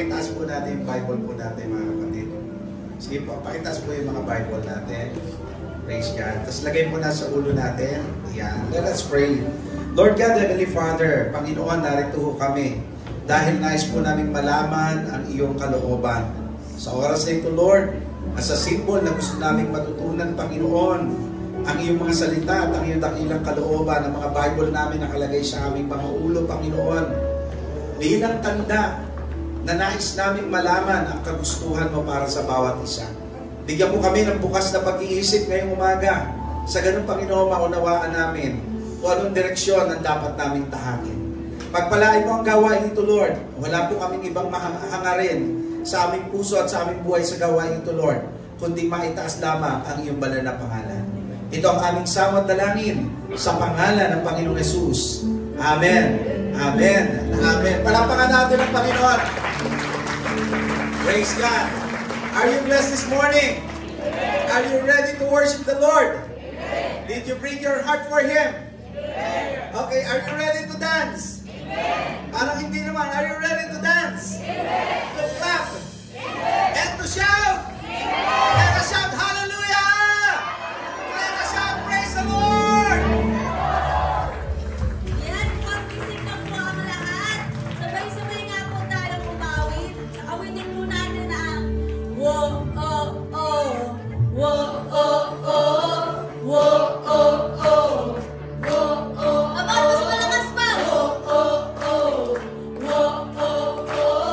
pakitaas po natin yung Bible po natin, mga kapatid. Sige po, pakitaas po yung mga Bible natin. Praise God. Tapos lagay mo na sa ulo natin. Ayan. Let us pray. Lord God, Heavenly Father, Panginoon, narito ho kami. Dahil nais po namin malaman ang iyong kalooban. Sa oras na ito, Lord, as a symbol na gusto namin matutunan, Panginoon, ang iyong mga salita at ang iyong dakilang kalooban, ang mga Bible namin nakalagay sa aming mga ulo, Panginoon, bilang tanda na nais namin malaman ang kagustuhan mo para sa bawat isa. Bigyan mo kami ng bukas na pag-iisip ngayong umaga. Sa ganun, Panginoon, maunawaan namin kung anong direksyon ang dapat namin tahakin. Pagpalain mo ang gawain ito, Lord. Wala po kaming ibang hangarin sa aming puso at sa aming buhay sa gawain ito, Lord, kundi maitaas lamang ang iyong banal na pangalan. Ito ang aming samot dalangin sa pangalan ng Panginoong Yesus. Amen. Amen. Amen. Palapakan natin ang Panginoon. Praise God. Are you blessed this morning? Are you ready to worship the Lord? Did you bring your heart for Him? Okay, are you ready to dance? Parang hindi naman. Are you ready to dance? To clap? And to shout? Let us shout hallelujah! Let us shout praise the Lord! Yan, pag-isip na po ang lahat. Sabay-sabay nga po tayong umawit. Awitin po natin ang wo, oh, oh, wo, oh, oh, wo, oh, oh, wo, oh, oh. Mas malakas pa! Wo, oh, oh, wo, oh, oh.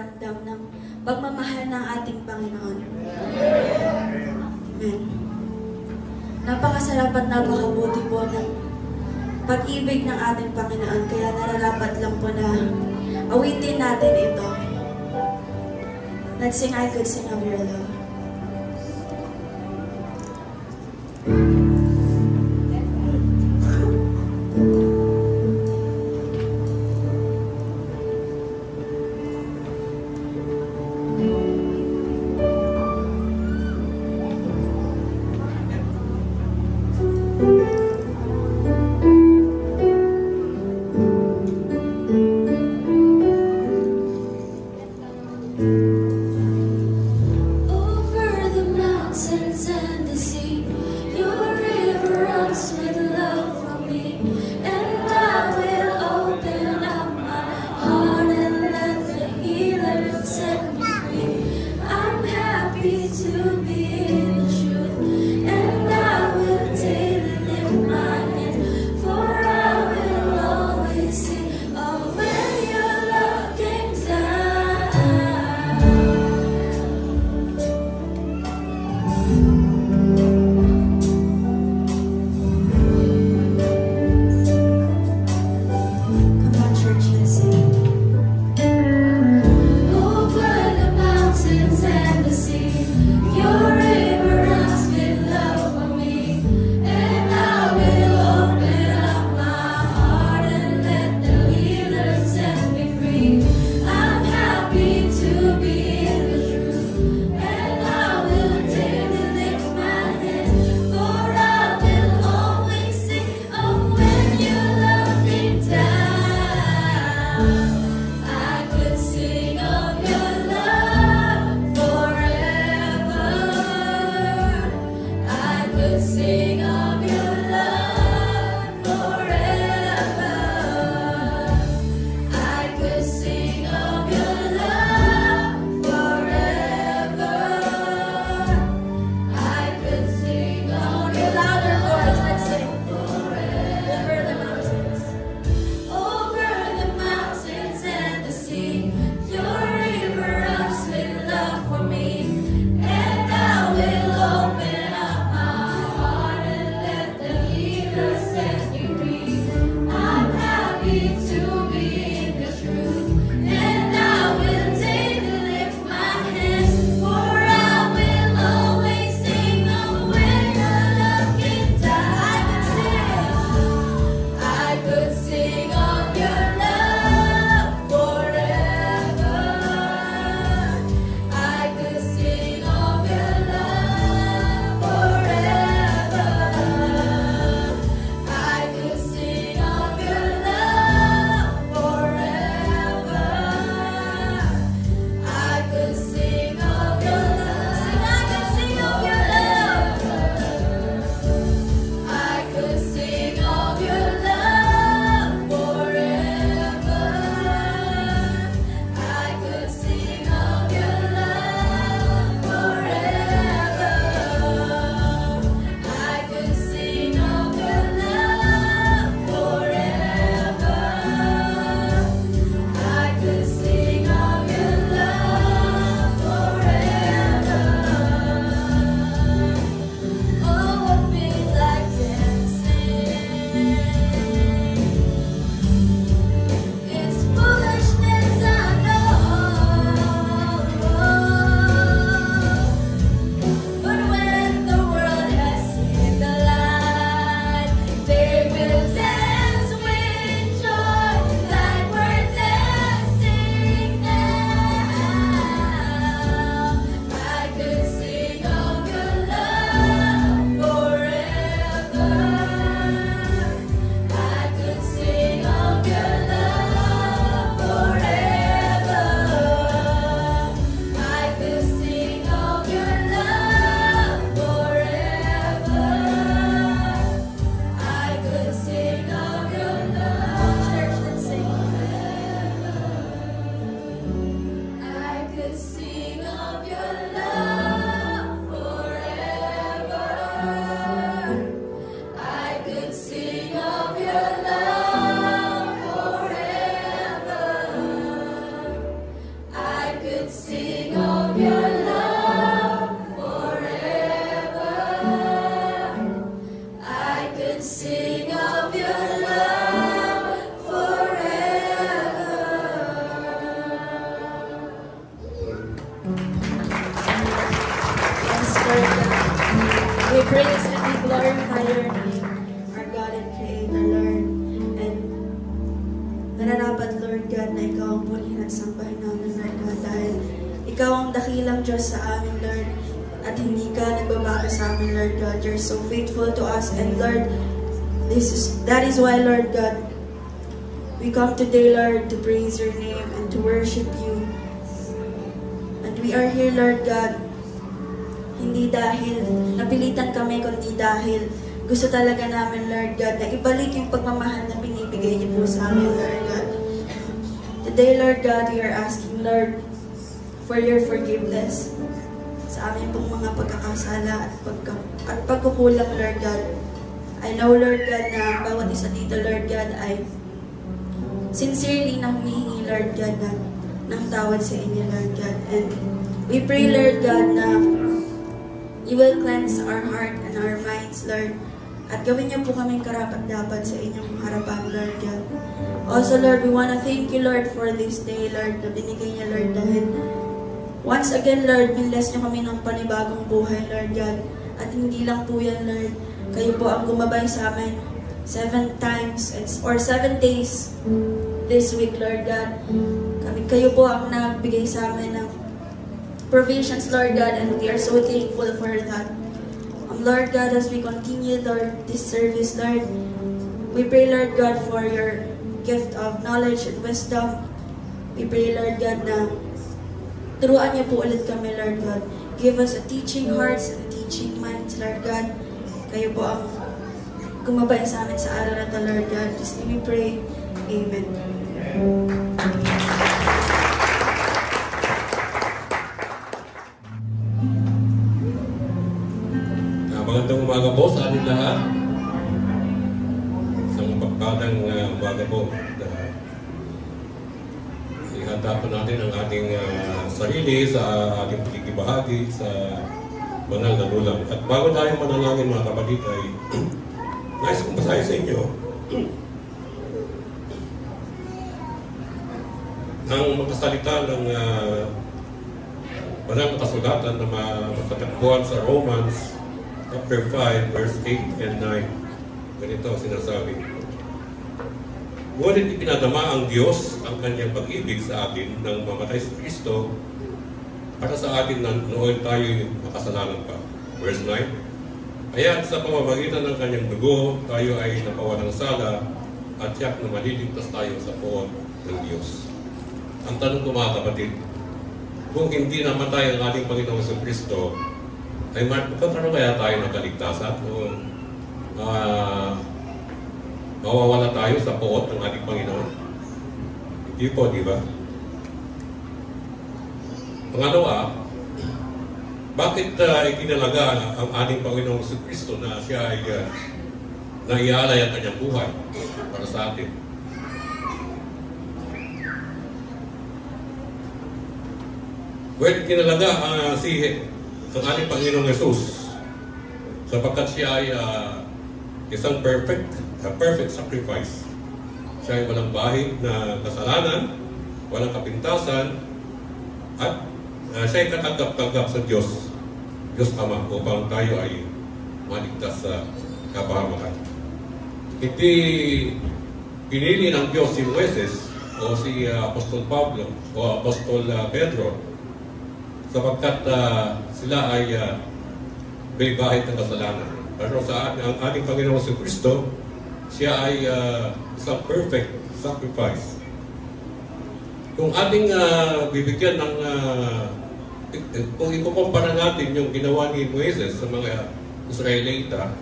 pakiramdam ng pagmamahal ng ating Panginoon. Amen. Napakasarap at napakabuti po ng pag-ibig ng ating Panginoon, kaya nararapat lang po na awitin natin ito. Let's sing I Could Sing of Your Love. Over could sing of your love forever. I could sing of your love forever. Yes, Lord God. We praise and we glorify your name, our God and Creator, Lord. And nararapat, Lord God, na ikaw ang purihin at sambahin namin, Lord God, dahil ikaw ang dakilang Diyos sa amin, Lord, at hindi ka nagbabago sa amin, Lord God. You're so faithful to us, and Lord, that is why, Lord God, we come today, Lord, to praise your name and to worship you. And we are here, Lord God, hindi dahil napilitan kami, kundi dahil gusto talaga namin, Lord God, na ibalik yung pagmamahal na binibigay niyo po sa amin, Lord God. Today, Lord God, we are asking, Lord, for your forgiveness sa amin pong mga pagkakasala at pagkukulang, Lord God. I know, Lord God, na bawat isa dito, Lord God, ay sincerely na humihingi, Lord God, ng tawad sa inyo, Lord God. And we pray, Lord God, na you will cleanse our heart and our minds, Lord. At gawin niyo po kaming karapat-dapat sa inyong harapan, Lord God. Also, Lord, we want to thank you, Lord, for this day, Lord, na binigay niya, Lord, dahil once again, Lord, binless niyo kami ng panibagong buhay, Lord God. At hindi lang po yan, Lord. Kayo po ang gumabay sa amin 7 times or 7 days this week, Lord God. Kayo po ang nagbigay sa amin ng provisions, Lord God, and we are so thankful for that. Lord God, as we continue, Lord, this service, Lord, we pray, Lord God, for your gift of knowledge and wisdom. We pray, Lord God, na turuan niyo po ulit kami, Lord God. Give us a teaching hearts and teaching minds, Lord God. Kayo po ang gumabay sa amin sa araw na ito, Lord God. Just we pray. Amen. Magandang umaga po sa ating lahat. Isang pagpadang umaga po. Ihanda po natin ang ating sarili sa ating pagkikibahagi sa banal na lulang. At bago tayo manalangin, mga kapatid, ay nais kong basahin sa inyo ang makasalita ng banal na kasulatan na matatagpuan sa Romans chapter 5, verse 8 and 9. Ganito ang sinasabi. Ngunit ipinadama ang Diyos ang kanyang pag-ibig sa atin nang mamatay si Kristo para sa atin na noon tayo makasalanan pa. Verse 9. Kaya sa pamamagitan ng kanyang dugo, tayo ay napawalang sala at tiyak na maliligtas tayo sa poon ng Diyos. Ang tanong ko, mga kapatid, kung hindi namatay ang ating Panginoong Hesus Kristo, ay magkakaroon kaya tayo ng kaligtasan o mawawala tayo sa poot ng ating Panginoon? Hindi po, di ba? Pangalawa, bakit ikinalaga ang ating Panginoong Kristo na siya ay naialay ang kanyang buhay para sa atin? Well, ikinalaga ang ating Panginoong Hesus sapagkat siya ay isang perfect sacrifice. Siya ay walang bahid na kasalanan, walang kapintasan, at siya ay katanggap-tanggap sa Diyos Ama upang tayo ay maligtas sa kapahamakan. Hindi pinili ng Diyos si Moises o si Apostol Pablo o Apostol Pedro sapagkat sila ay may bahid ng kasalanan. Pero sa ang ating Panginoong Hesus Kristo, siya ay isang perfect sacrifice. Kung ating bibigyan ng kung ikukumpara natin yung ginawa ni Moises sa mga Israelita,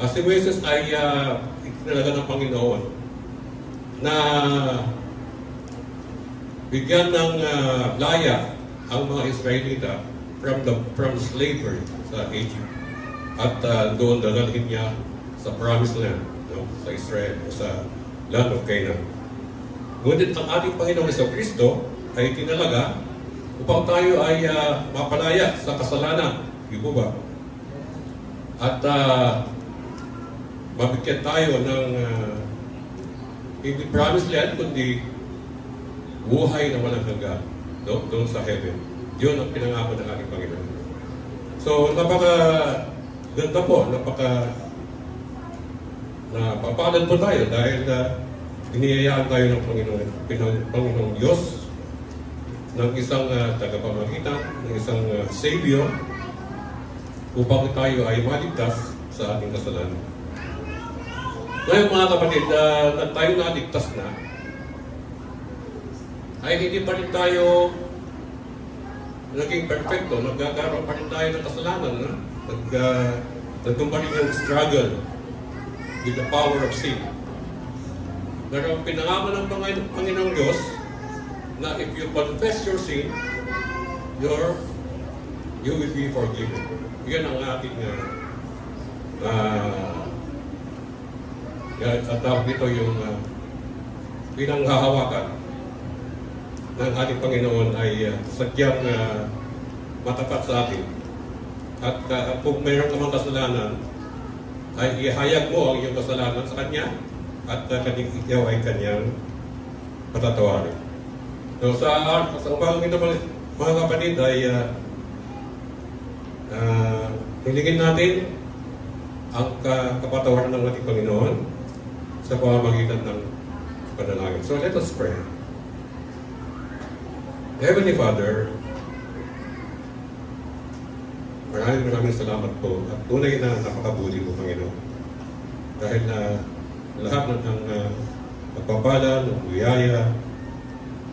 si Moises ay itinalaga ng Panginoon na bigyan ng laya ang mga Israelita from slavery sa Egypt at doon dadalhin niya sa promised land, no? Sa Israel, sa land of Canaan. Ngunit ang ating Panginoong Hesus Kristo, ay tinalaga upang tayo ay mapalaya sa kasalanan. Di po ba? At mabigyan tayo ng hindi promised land, kundi buhay na walang hanggan doon sa heaven. Yun ang pinangako ng ating Panginoon. So, napaka-ganda po, napapalad po tayo dahil iniyayaan tayo ng Panginoong Diyos ng isang tagapamagitan, ng isang Savior upang tayo ay maligtas sa ating kasalanan. Ngayon mga kapatid, na tayo naligtas na, ay hindi pa rin tayo naging perfecto, nagkakaroon pa rin tayo ng kasalanan, nagkakaroon pa rin yung struggle with the power of sin. Pero pinangako ng Panginoong Diyos na if you confess your sin, you will be forgiven. Yan ang ating at tawag dito yung pinanghahawakan ng ating Panginoon ay sadyang matapat sa atin. At kung mayroon ka mang kasalanan, ay ihayag mo ang iyong kasalanan sa Kanya at ikaw ay Kanyang patatawarin. So sa umagang ito mga kapatid ay hilingin natin ang kapatawaran ng ating Panginoon sa pamamagitan ng panalangin. So let us pray. Heavenly Father, maraming salamat po at tunay na napakabuli po, Panginoon. Dahil lahat ng pagpapala, ng biyaya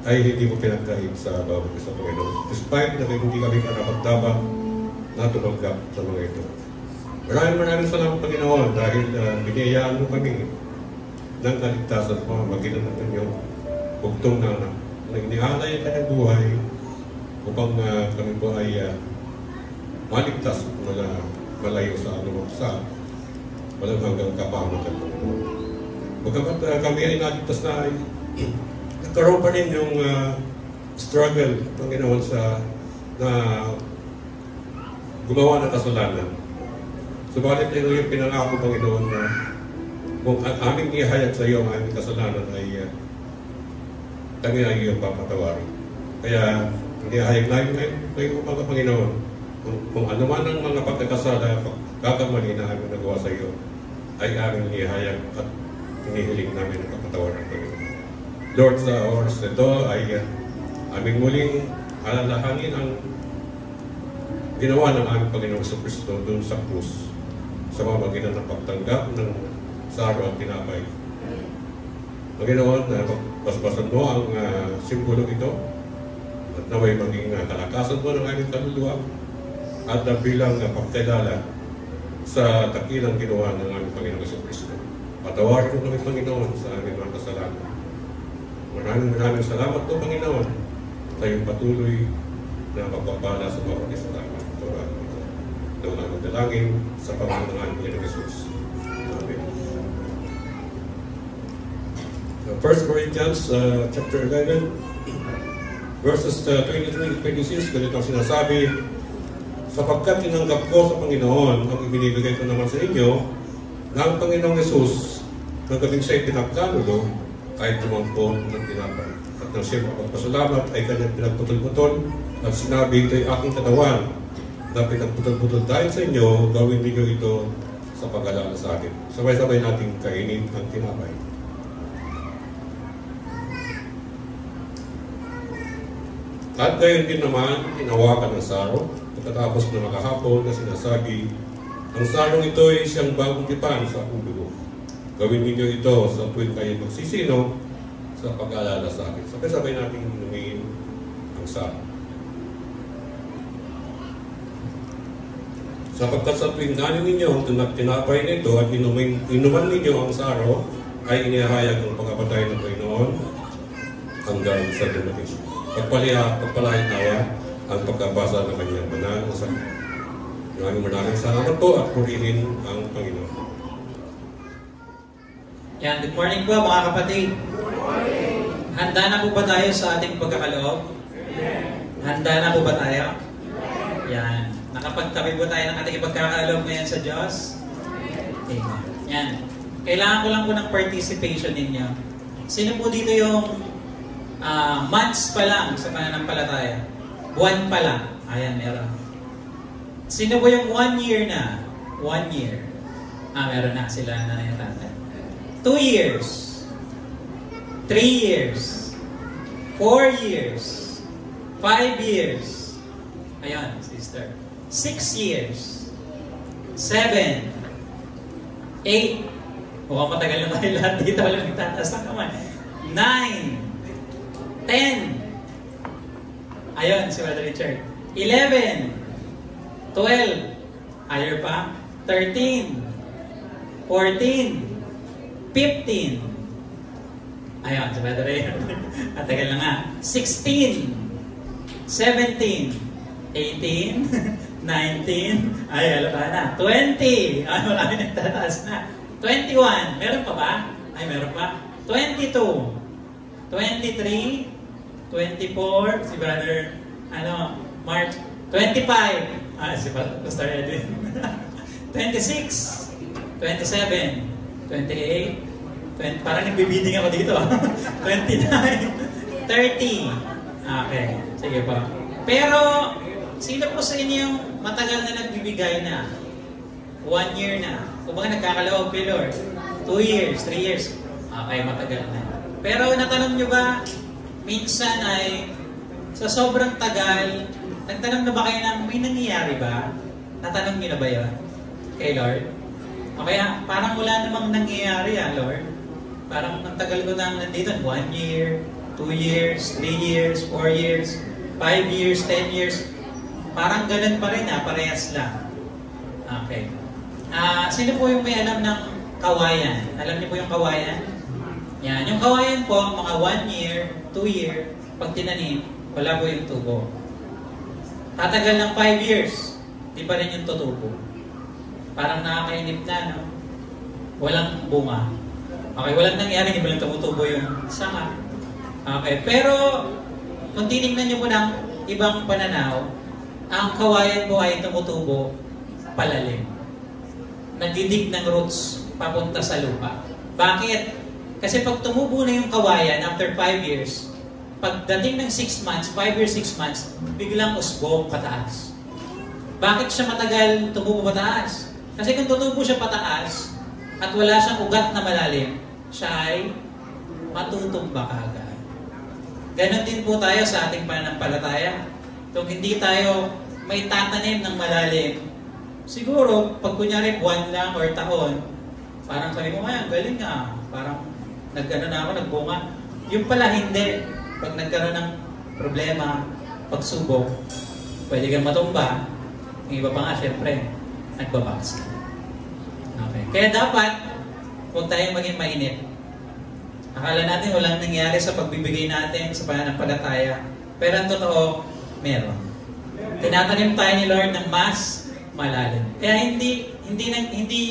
ay hindi mo pinagkait sa bawat isa, Panginoon. Despite na hindi kami karapat-dapat na tumanggap sa mga ito. Maraming salamat, Panginoon, dahil biniyayaan mo kami ng kaligtasan sa pamamagitan ng inyong bugtong na inialay ang kanyang buhay upang kami po ay maligtas malayo sa walang hanggang kapahamakan, Panginoon. Bagamat kami ay naligtas na ay nagkaroon pa rin yung struggle, Panginoon, na gumawa ng kasalanan. Subalit yung pinangako, Panginoon, na kung aming ihayag sa iyo ang aming kasalanan ay kami ay iyong papatawarin. Kaya inihayag namin kayo, mga Panginoon, kung ano man ang mga pagkakasala, kakamali na aming nagawa sa iyo, ay aming inihayag at inihiling namin ang kapatawaran, Panginoon. Lord, sa oras ito ay aming muling alalahanin ang ginawa ng aming Panginoong Kristo doon sa krus sa pamamagitan ng pagtanggap ng saro at tinapay. Panginoon, basbasan mo ang simbolo ito at naway maging kalakasan mo ng aming kaluluwa at bilang pagkilala sa takilang ginawa ng aming Panginoong Kristo. Patawarin mo namin, Panginoon, sa aming mga kasalanan. Maraming salamat po, Panginoon, sa iyong patuloy na pagpapala sa bawat isa namin. Ito ang aming dalangin sa pangalan ng aming Panginoong Jesus. Amen. 1 Corinthians chapter 11 verses 23-26, ganito ang sinasabi, sapagkat tinanggap ko sa Panginoon ang ibinibigay ko naman sa inyo na ang Panginoong Jesus na gabing siya'y pinagkanulo ay tumangko ng tinapay. At nang siya mapagpasalamat ay kanyang pinagputol-putol at sinabi, ito'y aking katawan na pinagputol-putol dahil sa inyo, gawin ninyo ito sa pag-alala sa akin. Sabay-sabay natin kainin ang tinapay. At gayon din naman, hinawakan ng saro, pagkatapos na makahapon na sinasabi, ang sarong ito ay siyang bagong tipan sa aking dugo. Gawin ninyo ito sa tuwing kayo magsisino sa pag-aalala sa akin. Sabay-sabay natin inumin ang saro. Sapagkat sa tuwing ganin ninyo ang tinapay nito at inuman ninyo ang saro, ay inihayag ang pagkapatay ng Panginoon hanggang sa dumating. Pagpalain nawa ang pagkabasa ng kanyang banal na salita. Maraming salamat po at purihin ang Panginoon. Yan, good morning po mga kapatid. Handa na po ba tayo sa ating pagkakaloob? Handa na po ba tayo? Yan. Nakapagtabi po tayo ng ating pagkakaloob ngayon sa Diyos? Amen. Yan. Kailangan ko lang po ng participation ninyo. Sino po dito yung months pa lang sa pananampalataya? Buwan pa lang. Ayan, meron. Sino po yung 1 year na? 1 year. Meron na sila na yung tatay. 2 years. 3 years. 4 years. 5 years. Ayan, sister. 6 years. 7. 8. Mukhang matagal na tayo lahat dito. Walang nagtataas ng kamay. 9. 10. Ayun, si Brother Richard. 11. 12. Higher pa. 13. 14. 15. Ayun, si Brother Richard. At tagal na nga. 16. 17. 18. 19. Ay, alam ba na. 20. Ay, marami nagtataas na. 21. Meron pa ba? Ay, meron pa. 22. 23. 24. Si Brother, March. 25. Si Pastor Edwin. 26. 27. 28. Parang nagbibidding ako dito. 29. 30. Okay. Sige pa. Pero, sino po sa inyo yung matagal na nagbibigay na? 1 year na. Kung baka nagkakaloob kay Lord. 2 years, 3 years. Okay, matagal na. Pero natanong nyo ba, minsan ay sa sobrang tagal, nagtanong na ba kayo na may nangyayari ba? Natanong nyo na ba yun? Kay Lord? O kaya, parang wala namang nangyayari Lord. Parang ang tagal ko nang nandito, 1 year, 2 years, 3 years, 4 years, 5 years, 10 years. Parang ganun pa rin parehas lang. Okay. Sino po yung may alam ng kawayan? Alam niyo po yung kawayan? Yan. Yung kawayan po, mga 1 year, 2 year, pag tinanim, wala po yung tubo. Tatagal ng 5 years, di pa rin yung tutubo. Parang nakakainip na, no? Walang bunga. Okay, walang nangyari, hindi mo lang tumutubo yung sanga. Okay, pero kung tinignan niyo po ng ibang pananaw, ang kawayan po ay tumutubo palalim. Nagdidig ng roots papunta sa lupa. Bakit? Kasi pag tumubo na yung kawayan after 5 years, pagdating ng 6 months, 5 years, 6 months, biglang usbong pataas. Bakit siya matagal tumubo pataas? Kasi kung tutubo siya pataas at wala siyang ugat na malalim, siya ay matutumba kaagad. Ganon din po tayo sa ating pananampalataya. Kung hindi tayo may tatanim ng malalim, siguro, pag kunyari buwan lang or taon, parang sabi mo, galing nga. Parang naggano na ako, nagbunga. Yung pala hindi. Pag nagkaroon ng problema, pagsubok, pwede kang matumba. Yung iba pa nga, syempre, nagbabaksa. Okay. Kaya dapat, huwag tayong maging mainit. Akala natin walang nangyari sa pagbibigay natin sa pananampalataya. Pero ang totoo, meron. Tinatanim tayo ni Lord ng mas malalim. Kaya hindi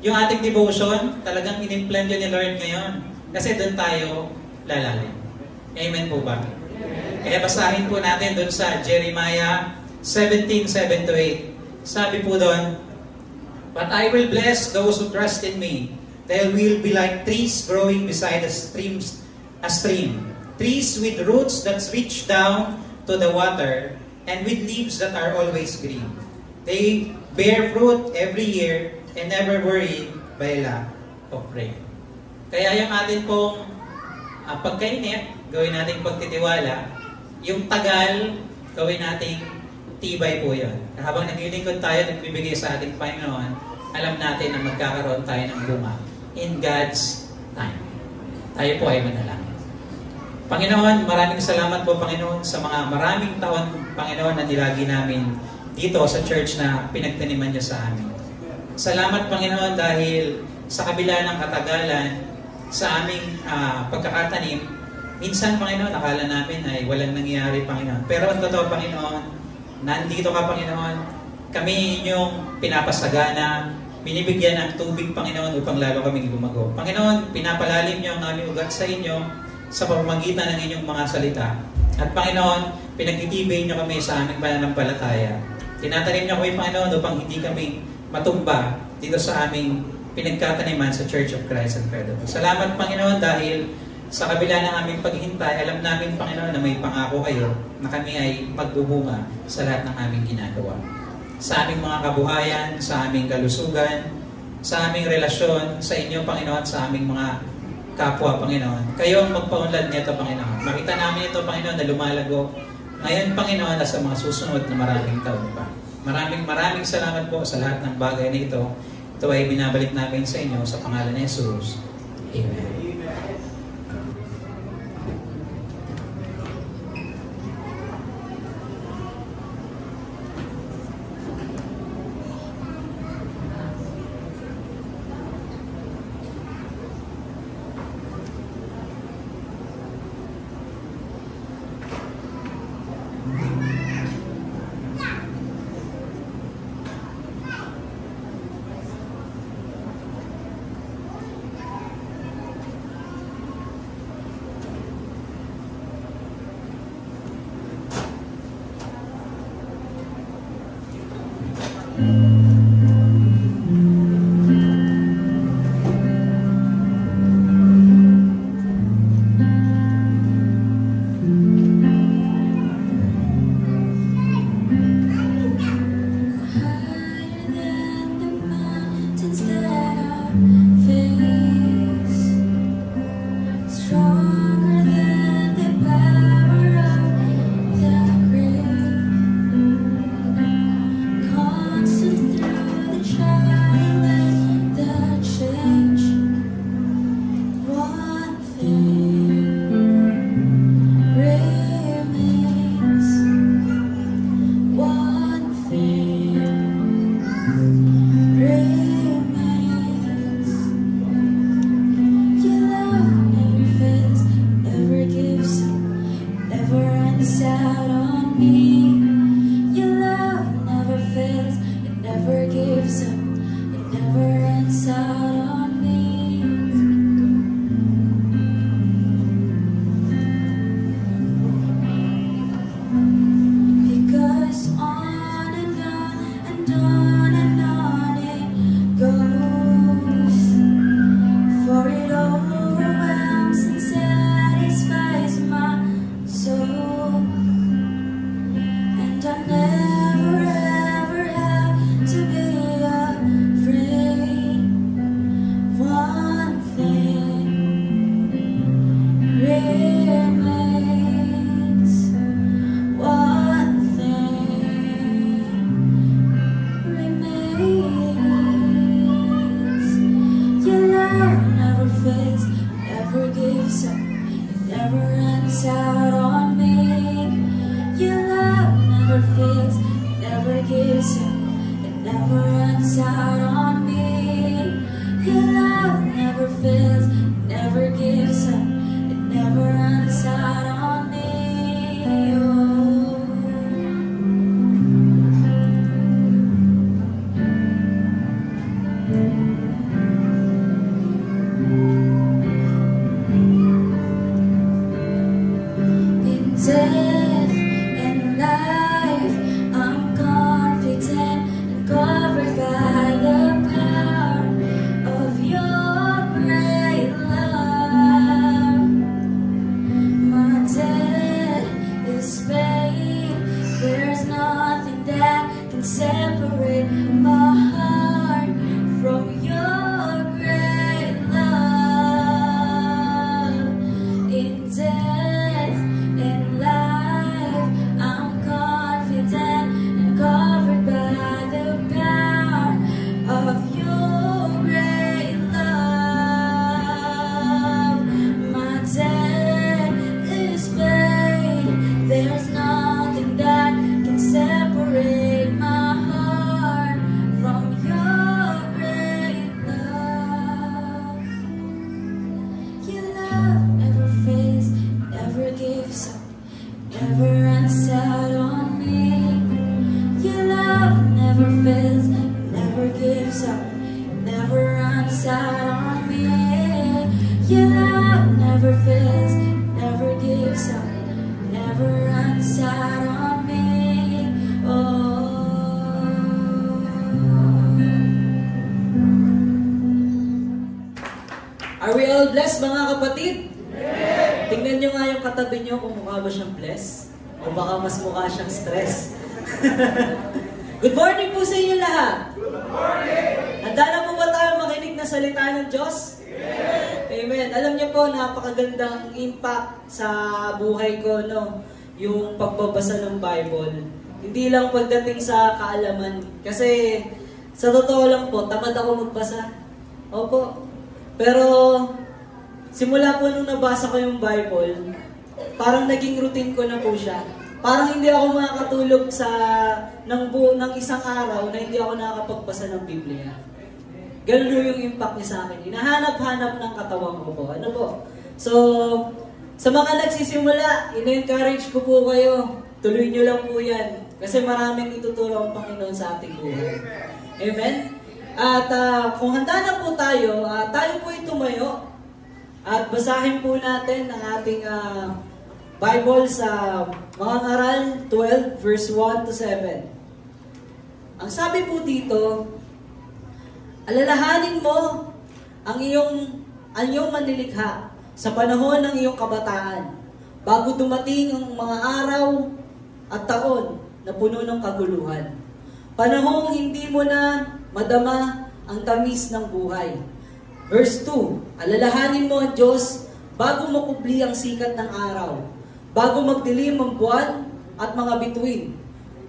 yung ating devotion talagang inimplant yun ni Lord ngayon. Kasi doon tayo lalalim. Amen po ba? Kaya basahin po natin doon sa Jeremiah 17:7-8. Sabi po doon, "But I will bless those who trust in me. They will be like trees growing beside a stream. Trees with roots that reach down to the water and with leaves that are always green. They bear fruit every year and never worried by lack of rain." Kaya yung atin pong pagkainip, gawin nating pagtitiwala. Yung tagal, gawin nating tibay po yun. Habang naglilingkod tayo, nagbibigay sa ating Panginoon, alam natin na magkakaroon tayo ng bunga in God's time. Tayo po ay manalangin. Panginoon, maraming salamat po, Panginoon, sa mga maraming taon, Panginoon, na nilagi namin dito sa church na pinagtaniman niyo sa amin. Salamat, Panginoon, dahil sa kabila ng katagalan sa aming pagkakatanim, minsan, Panginoon, akala namin ay walang nangyayari, Panginoon. Pero ang totoo, Panginoon, nandito ka, Panginoon, kami inyong pinapasagana, binibigyan ng tubig, Panginoon, upang lalo kaming lumago. Panginoon, pinapalalim niyo ang aming ugat sa inyo, sa pamamagitan ng inyong mga salita. At Panginoon, pinagtitibay niyo kami sa aming pananampalataya. Tinatanim niyo kami, Panginoon, upang hindi kami matumba dito sa aming pinagkataniman sa Church of Christ Incredible. Salamat, Panginoon, dahil sa kabila ng aming paghihintay, alam namin, Panginoon, na may pangako kayo na kami ay magbubunga sa lahat ng aming ginagawa. Sa aming mga kabuhayan, sa aming kalusugan, sa aming relasyon, sa inyo, Panginoon, sa aming mga kapwa, Panginoon. Kayo ang magpaunlad nito, Panginoon. Makita namin ito, Panginoon, na lumalago. Ngayon, Panginoon, sa mga susunod na maraming taon pa. Maraming salamat po sa lahat ng bagay na ito. Ito ay binabalik namin sa inyo sa pangalan ni Jesus. Amen. There's nothing that can separate my heart from blessed mga kapatid? Tingnan nyo nga yung katabi nyo kung mukha ba siyang blessed o baka mas mukha siyang stress. Good morning po sa inyo lahat. Good morning! Handa na po ba tayo makinig na salita ng Diyos? Amen. Alam niyo po, napakagandang impact sa buhay ko, no? Yung pagbabasa ng Bible. Hindi lang pagdating sa kaalaman. Kasi, sa totoo lang po, tamad ako magbasa. Opo. Pero, simula po nung nabasa ko yung Bible, parang naging routine ko na po siya. Parang hindi ako makakatulog ng isang araw na hindi ako nakakapagbasa ng Biblia. Ganun yung impact niya sa akin. Hinahanap-hanap ng katawan ko po. Ano po? So, sa mga nagsisimula, ina-encourage ko po kayo. Tuloy nyo lang po yan. Kasi maraming ituturo ang Panginoon sa ating buhay. Amen? At kung handa na po tayo, tayo po tumayo. At basahin po natin ang ating Bible sa mga ngaral 12 verse 1 to 7. Ang sabi po dito, alalahanin mo ang iyong manilikha sa panahon ng iyong kabataan, bago dumating ang mga araw at taon na puno ng kaguluhan. Panahong hindi mo na madama ang tamis ng buhay. Verse 2, alalahanin mo ang Diyos bago makubli ang sikat ng araw, bago magdilim ang buwan at mga bituin,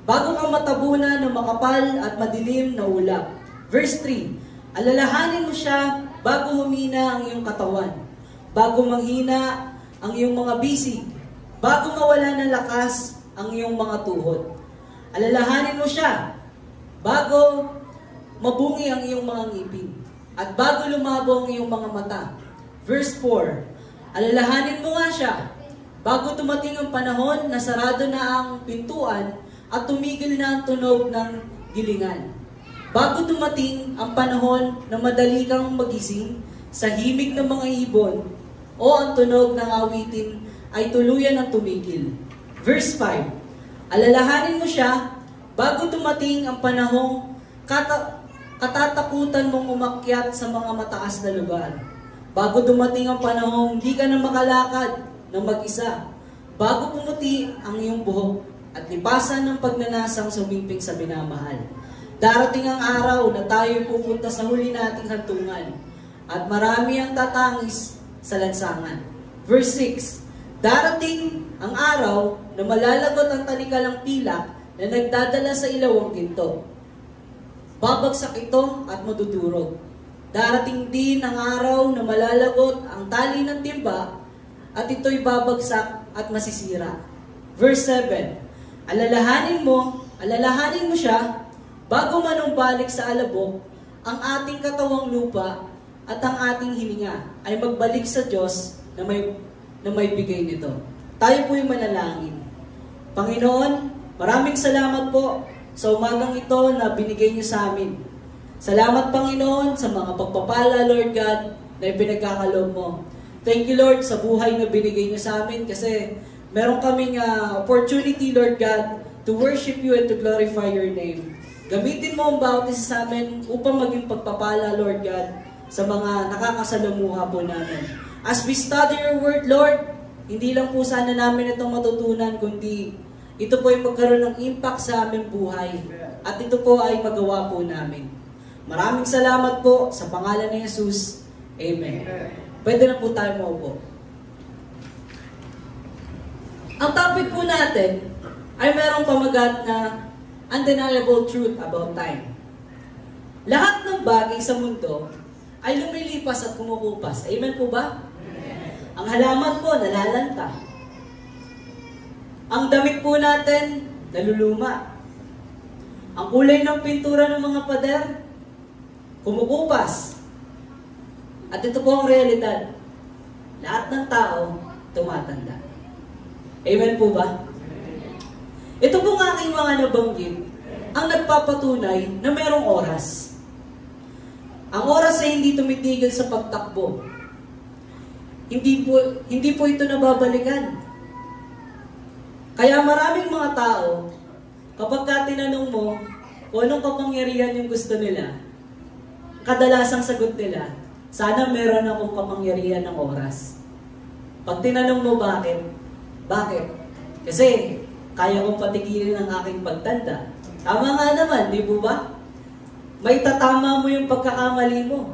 bago ka matabunan ng makapal at madilim na ulap. Verse 3, alalahanin mo siya bago humina ang iyong katawan, bago manghina ang iyong mga bisig, bago mawala ng lakas ang iyong mga tuhod. Alalahanin mo siya bago mabungi ang iyong mga ngipin, at bago lumabo ang iyong mga mata. Verse 4, alalahanin mo nga siya bago dumating ang panahon na sarado na ang pintuan at tumigil na ang tunog ng gilingan. Bago dumating ang panahon na madali kang magising sa himig ng mga ibon o ang tunog ng awitin ay tuluyan ang tumigil. Verse 5, alalahanin mo siya bago dumating ang panahong katatakutan mong umakyat sa mga mataas na lugar. Bago dumating ang panahong hindi ka na makalakad ng mag-isa. Bago pumuti ang iyong buhok at lipasan ng pagnanasang sumiping sa binamahal. Darating ang araw na tayo pupunta sa huli nating hantungan at marami ang tatangis sa lansangan. Verse 6, darating ang araw na malalagot ang talikalang pilak na nagdadala sa ilawang ginto. Babagsak ito at madudurog. Darating din ang araw na malalagot ang tali ng timba at ito'y babagsak at masisira. Verse 7, alalahanin mo siya bago manumbalik sa alabok ang ating katawang lupa at ang ating hininga ay magbalik sa Diyos na may bigay nito. Tayo po'y manalangin. Panginoon, maraming salamat po sa umagang ito na binigay niyo sa amin. Salamat, Panginoon, sa mga pagpapala, Lord God, na ipinagkakaloob mo. Thank you, Lord, sa buhay na binigay niyo sa amin kasi meron kaming opportunity, Lord God, to worship you and to glorify your name. Gamitin mo ang bawat isa sa amin upang maging pagpapala, Lord God, sa mga nakakasalamuha po namin. As we study your word, Lord, hindi lang po sana namin itong matutunan, kundi ito po ay magkaroon ng impact sa aming buhay. At ito po ay magawa po namin. Maraming salamat po sa pangalan ni Jesus. Amen. Pwede na po tayo maupo. Ang topic po natin ay merong pamagat na undeniable truth about time. Lahat ng bagay sa mundo ay lumilipas at kumukupas. Amen po ba? Ang halaman po nalalanta. Ang damit po natin naluluma. Ang kulay ng pintura ng mga pader kumukupas. At ito po ang realidad. Lahat ng tao tumatanda. Amen po ba? Ito po ang aking mga nabanggit ang nagpapatunay na merong oras. Ang oras ay hindi tumitigil sa pagtakbo. Hindi po ito nababalikan. Kaya maraming mga tao, kapag tinanong mo kung anong kapangyarihan yung gusto nila, kadalasang sagot nila, Sana meron akong kapangyarihan ng oras. Pag tinanong mo bakit? Bakit? Kasi kaya kong patigilin ang aking pagtanda. Tama nga naman, di po ba? May tatama mo yung pagkakamali mo.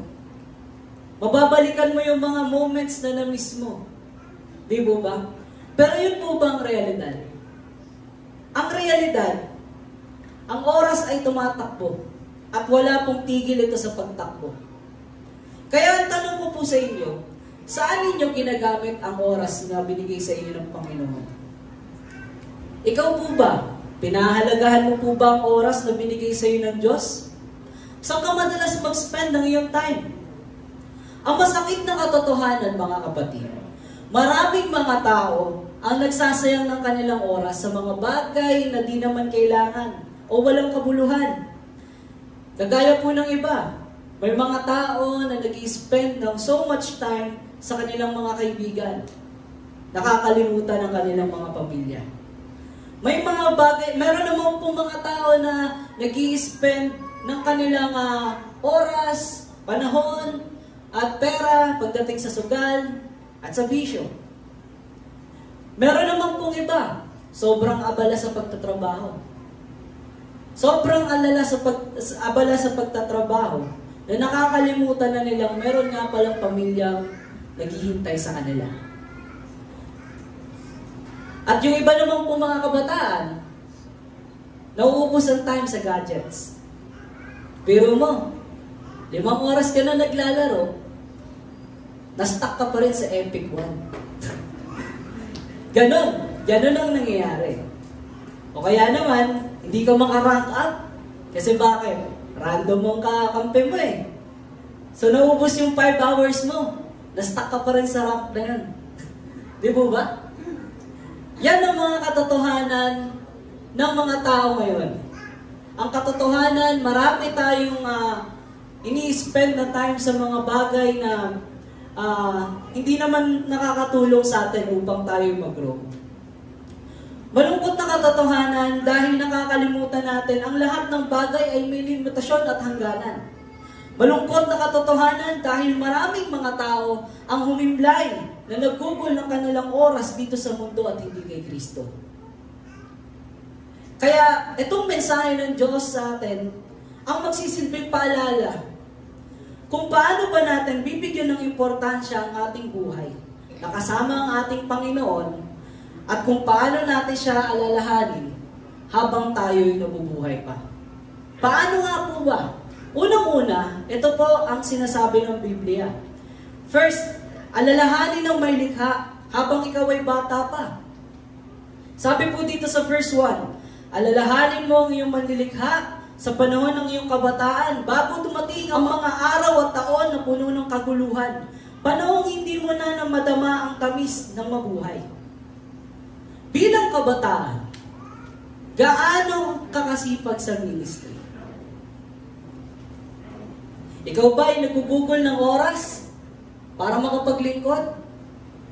Mababalikan mo yung mga moments na na-miss mo. Di po ba? Pero yun po ba ang realidad? Ang realidad, ang oras ay tumatakbo at wala pong tigil ito sa pagtakbo. Kaya ang tanong ko po sa inyo, saan ninyo ginagamit ang oras na binigay sa inyo ng Panginoon? Ikaw po ba? Pinahalagahan mo po ba ang oras na binigay sa iyo ng Diyos? Saan ka madalas mag-spend ng iyong time? Ang masakit na katotohanan, mga kapatid, maraming mga tao ang nagsasayang ng kanilang oras sa mga bagay na di naman kailangan o walang kabuluhan. Kagaya po ng iba, may mga tao na nag-i-spend ng so much time sa kanilang mga kaibigan. Nakakalimutan ang kanilang mga pamilya. May mga bagay, meron naman po mga tao na nag-i-spend ng kanilang oras, panahon, at pera pagdating sa sugal at sa bisyo. Meron naman pong iba, sobrang abala sa pagtatrabaho. Sobrang abala sa pagtatrabaho na nakakalimutan na nilang meron nga palang pamilyang naghihintay sa kanila. At yung iba naman po mga kabataan, nauubos ang time sa gadgets. Pero mo, 5 oras ka na naglalaro, na-stuck ka pa rin sa Epic 1. Ganon ang nangyayari. O kaya naman, hindi ka maka-rank up. Kasi bakit? Random mong kakampi mo eh. So naubos yung 5 hours mo, na-stuck ka pa rin sa rank na yun. Di ba ba? Yan ang mga katotohanan ng mga tao ngayon. Ang katotohanan, marami tayong ini-spend na time sa mga bagay na hindi naman nakakatulong sa atin upang tayo mag-grow. Malungkot na katotohanan dahil nakakalimutan natin ang lahat ng bagay ay may limitasyon at hangganan. Malungkot na katotohanan dahil maraming mga tao ang humimlay na naggugol ng kanilang oras dito sa mundo at hindi kay Kristo. Kaya itong mensahe ng Diyos sa atin ang magsisilbing paalala kung paano ba natin bibigyan ng importansya ang ating buhay na kasama ang ating Panginoon at kung paano natin siya alalahanin habang tayo'y nabubuhay pa. Paano nga po ba? Unang-una, ito po ang sinasabi ng Biblia. First, alalahanin ng may likha habang ikaw ay bata pa. Sabi po dito sa verse 1, alalahanin mo ang iyong manlilikha sa panahon ng iyong kabataan bago dumating ang mga araw at taon na puno ng kaguluhan. Panahong hindi mo na madama ang tamis ng mabuhay. Bilang kabataan, gaano kakasipag sa ministry? Ikaw ba ay nagbubugol ng oras para makapaglingkod?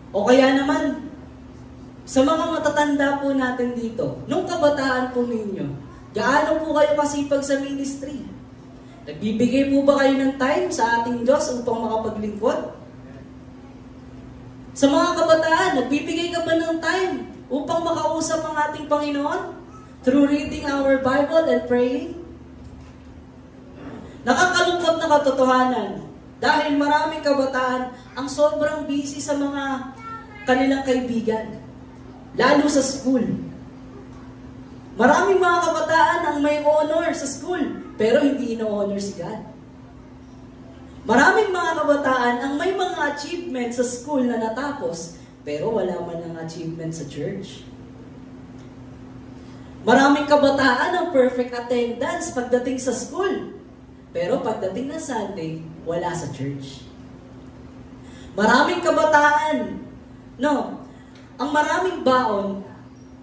O kaya naman, sa mga matatanda po natin dito, nung kabataan po ninyo, gaano po kayo kasipag sa ministry? Nagbibigay po ba kayo ng time sa ating Diyos upang makapaglingkod? Sa mga kabataan, nagbibigay ka ba ng time upang makausap ang ating Panginoon through reading our Bible and praying? Nakakalungkot na katotohanan dahil maraming kabataan ang sobrang busy sa mga kanilang kaibigan, lalo sa school. Maraming mga kabataan ang may honor sa school, pero hindi ino-honor si God. Maraming mga kabataan ang may mga achievement sa school na natapos, pero wala man ang achievement sa church. Maraming kabataan ang perfect attendance pagdating sa school, pero pagdating na Sunday, wala sa church. Maraming kabataan, ang maraming baon,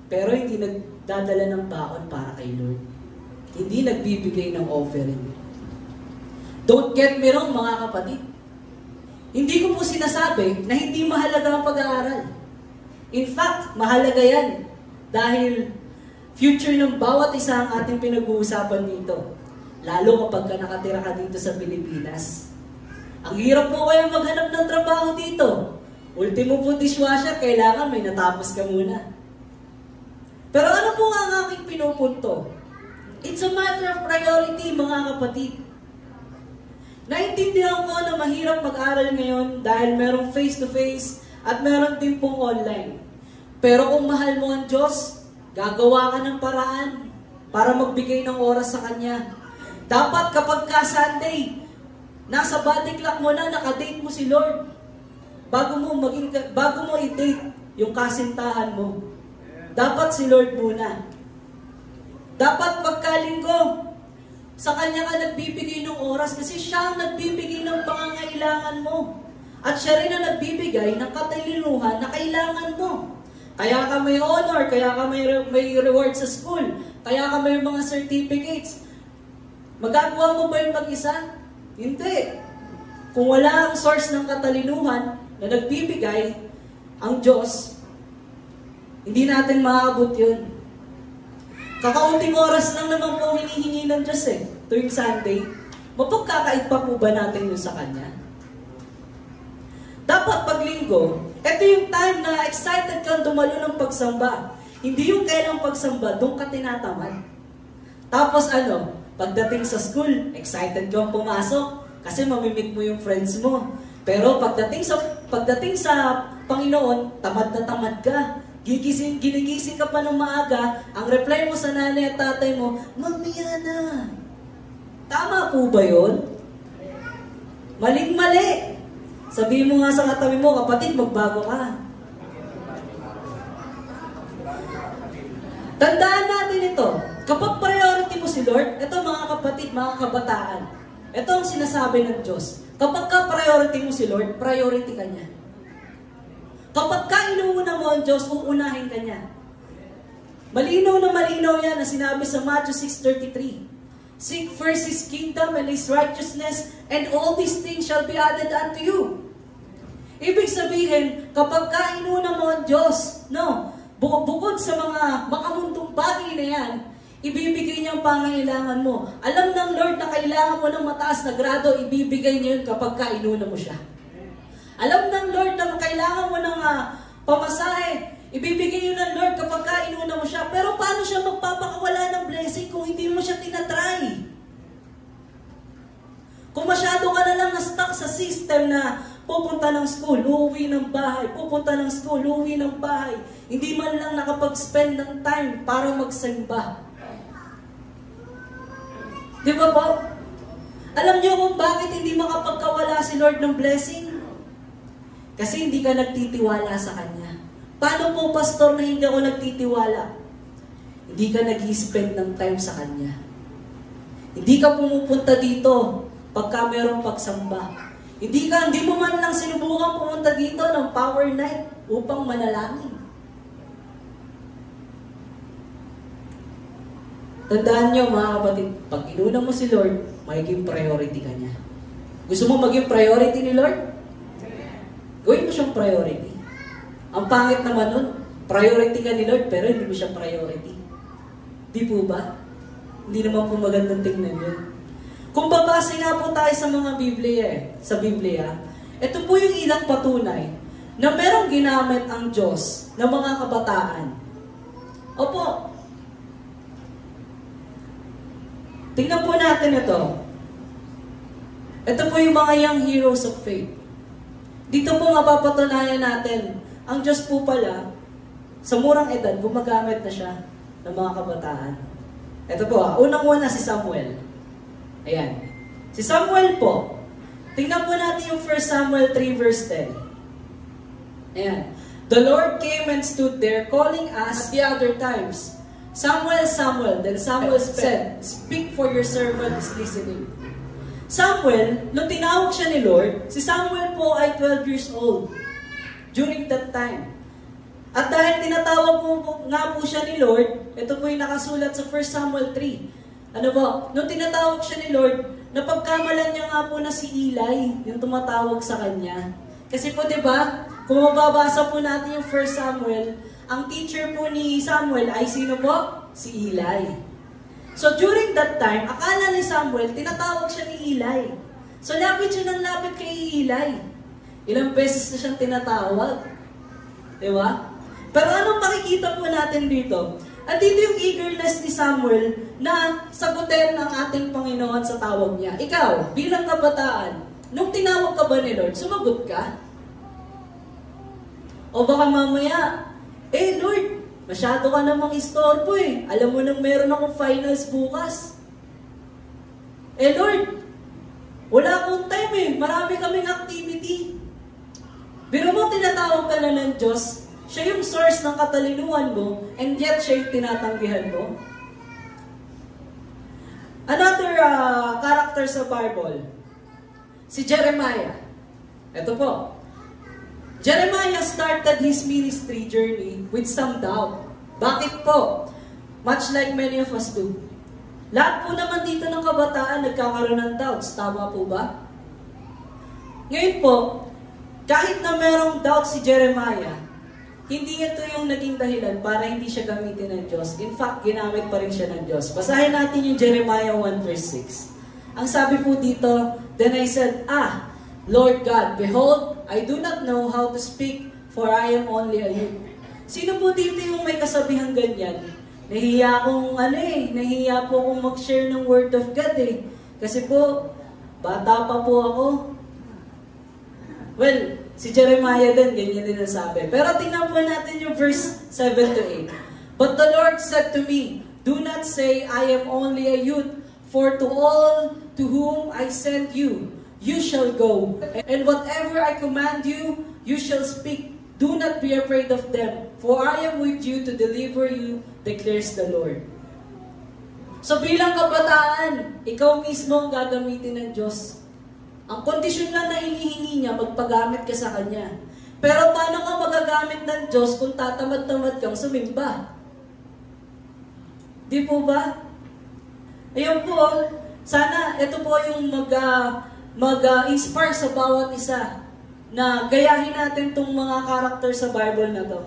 pero hindi nagdadala ng baon para kay Lord. Hindi nagbibigay ng offering. Don't get me wrong, mga kapatid. Hindi ko po sinasabi na hindi mahalaga ang pag-aaral. In fact, mahalaga yan. Dahil future ng bawat isa ang ating pinag-uusapan dito. Lalo kapag nakatira ka dito sa Pilipinas. Ang hirap po kayo maghanap ng trabaho dito. Ultimo po dishwasher, kailangan may natapos ka muna. Pero ano po nga ang aking pinupunto? It's a matter of priority, mga kapatid. Naintindihan ko na mahirap mag-aral ngayon dahil merong face-to-face at meron din pong online. Pero kung mahal mo ang Diyos, gagawa ka ng paraan para magbigay ng oras sa Kanya. Dapat kapag ka Sunday, nasa body clock mo na, nakadate mo si Lord. Bago mo i-date yung kasintahan mo, dapat si Lord muna. Dapat pagkalinggo, sa Kanya ka nagbibigay ng oras kasi siya ang nagbibigay ng pangangailangan mo. At siya rin ang nagbibigay ng katalinuhan na kailangan mo. Kaya ka may honor, kaya ka may reward sa school, kaya ka may mga certificates. Magagawa mo ba yung mag-isa? Hindi. Kung wala ang source ng katalinuhan na nagbibigay, ang Diyos, hindi natin maaabot yun. Kakaunting oras lang naman po hinihingi ng Diyos tuwing Sunday. Mapagkakait pa po ba natin yun sa Kanya? Dapat pag linggo, ito yung time na excited kang dumalo ng pagsamba. Hindi yung kailang pagsamba, doon ka tinatamad. Tapos pagdating sa school, excited kang pumasok kasi mamimit mo yung friends mo. Pero pagdating sa Panginoon, tamad na tamad ka. Ginigising ka pa ng maaga, ang reply mo sa nanay at tatay mo, mamaya na. Tama po ba yun? Maling-mali. Sabihin mo nga sa katabi mo, kapatid, magbago ka. Tandaan natin ito. Kapag priority mo si Lord, ito mga kapatid, mga kabataan, ito ang sinasabi ng Diyos. Kapag ka-priority mo si Lord, priority ka niya. Kapag ka inuuna mo ang Diyos, uunahin ka niya. Malinaw na malinaw yan na sinabi sa Matthew 6:33. Seek first His kingdom and His righteousness, and all these things shall be added unto you. Ibig sabihin, kapag ka inuuna mo ang Diyos, bukod sa mga makamundong bagay na yan, ibibigay niya ang pangangailangan mo. Alam ng Lord na kailangan mo ng mataas na grado, ibibigay niya yun kapag kainuna mo siya. Alam ng Lord na kailangan mo ng pamasahe, ibibigay yun ng Lord kapag kainuna mo siya. Pero paano siya magpapakawala ng blessing kung hindi mo siya tinatry? Kung masyado ka na lang na-stuck sa system na pupunta ng school, uuwi ng bahay, pupunta ng school, uuwi ng bahay, hindi man lang nakapag-spend ng time para magsimba. Di ba po? Alam niyo kung bakit hindi makapagkawala si Lord ng blessing? Kasi hindi ka nagtitiwala sa Kanya. Paano po, pastor, na hindi ako nagtitiwala? Hindi ka nag-i-spend ng time sa Kanya. Hindi ka pumupunta dito pagka mayroong pagsamba. Hindi mo man lang sinubukan pumunta dito ng power night upang manalangin. Tandaan nyo mga kapatid, pag inuna mo si Lord, magiging priority ka niya. Gusto mo maging priority ni Lord? Gawin mo siyang priority. Ang pangit naman nun, priority ka ni Lord pero hindi mo siya priority. Di po ba? Hindi naman po magandang tingnan yun. Kung babasa nga po tayo sa mga Biblia, ito po yung ilang patunay na merong ginamit ang Diyos ng mga kabataan. Opo, tingnan po natin ito. Ito po yung mga young heroes of faith. Dito po mapapatunayan natin, ang Diyos po pala, sa murang edad, gumagamit na siya ng mga kabataan. Ito po, unang-una si Samuel. Ayan. Si Samuel po, tingnan po natin yung 1 Samuel 3 verse 10. Ayan. The Lord came and stood there, calling us at the other times. Samuel, Samuel. Then Samuel said, speak for your servant is listening. Samuel, nung tinawag siya ni Lord, si Samuel po ay 12 years old during that time. At dahil tinatawag nga po siya ni Lord, ito po yung nakasulat sa 1 Samuel 3. Ano ba? Nung tinatawag siya ni Lord, napagkamalan niya nga po na si Eli, yung tumatawag sa kanya. Kasi po, di ba, kung mababasa po natin yung 1 Samuel, ang teacher po ni Samuel ay sino po? Si Eli. So during that time, akala ni Samuel, tinatawag siya ni Eli. So lapit siya ng lapit kay Eli. Ilang beses na siyang tinatawag. Di ba? Pero anong makikita po natin dito? At dito yung eagerness ni Samuel na sagutin ang ating Panginoon sa tawag niya. Ikaw, bilang kabataan, nung tinawag ka ba ni Lord, sumagot ka? O baka mamaya, Lord, masyado ka namang istorbo eh. Alam mo nang meron akong finals bukas. Lord, wala akong time eh. Marami kaming activity. Biro mo, tinatawag ka na ng Diyos. Siya yung source ng katalinuhan mo, and yet siya yung tinatanggihan mo. Another character sa Bible, si Jeremiah. Ito po. Jeremiah started his ministry journey with some doubt. Bakit po? Much like many of us do. Lahat po naman dito ng kabataan nagkakaroon ng doubts. Tama po ba? Ngayon po, kahit na merong doubt si Jeremiah, hindi ito yung naging dahilan para hindi siya gamitin ng Diyos. In fact, ginamit pa rin siya ng Diyos. Basahin natin yung Jeremiah 1 verse 6. Ang sabi po dito, then I said, Lord God, behold, I do not know how to speak, for I am only a youth. Sino po dito yung may kasabihang ganyan? Nahihiya po akong mag-share ng Word of God eh. Kasi po, bata pa po ako. Well, si Jeremiah din, ganyan din ang sabi. Pero tingnan po natin yung verse 7 to 8. But the Lord said to me, do not say, I am only a youth, for to all to whom I send you, you shall go. And whatever I command you, you shall speak. Do not be afraid of them, for I am with you to deliver you, declares the Lord. So bilang kabataan, ikaw mismo ang gagamitin ng Diyos. Ang kondisyon lang na hinihingi niya, magpagamit ka sa Kanya. Pero paano ka magagamit ng Diyos kung tatamad-tamad kang sumimba? Di po ba? Ayun po, sana ito po yung mag-inspire sa bawat isa na gayahin natin itong mga karakter sa Bible na to.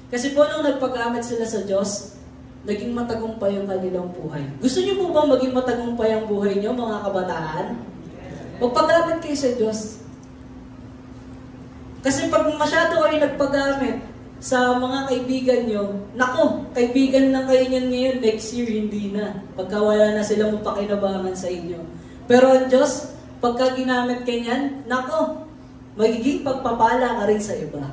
Kasi po nung nagpagamit sila sa Diyos, naging matagumpay ang kanilang buhay. Gusto niyo po ba maging matagumpay ang buhay niyo, mga kabataan? Magpagamit kayo sa Diyos. Kasi pag masyado kayo nagpagamit sa mga kaibigan nyo, nako, kaibigan lang kayo niyan ngayon, next year hindi na. Pagka wala na sila mapakinabangan sa inyo. Pero ang Diyos, pagka ginamit kayo niyan, nako, magiging pagpapala ka rin sa iba.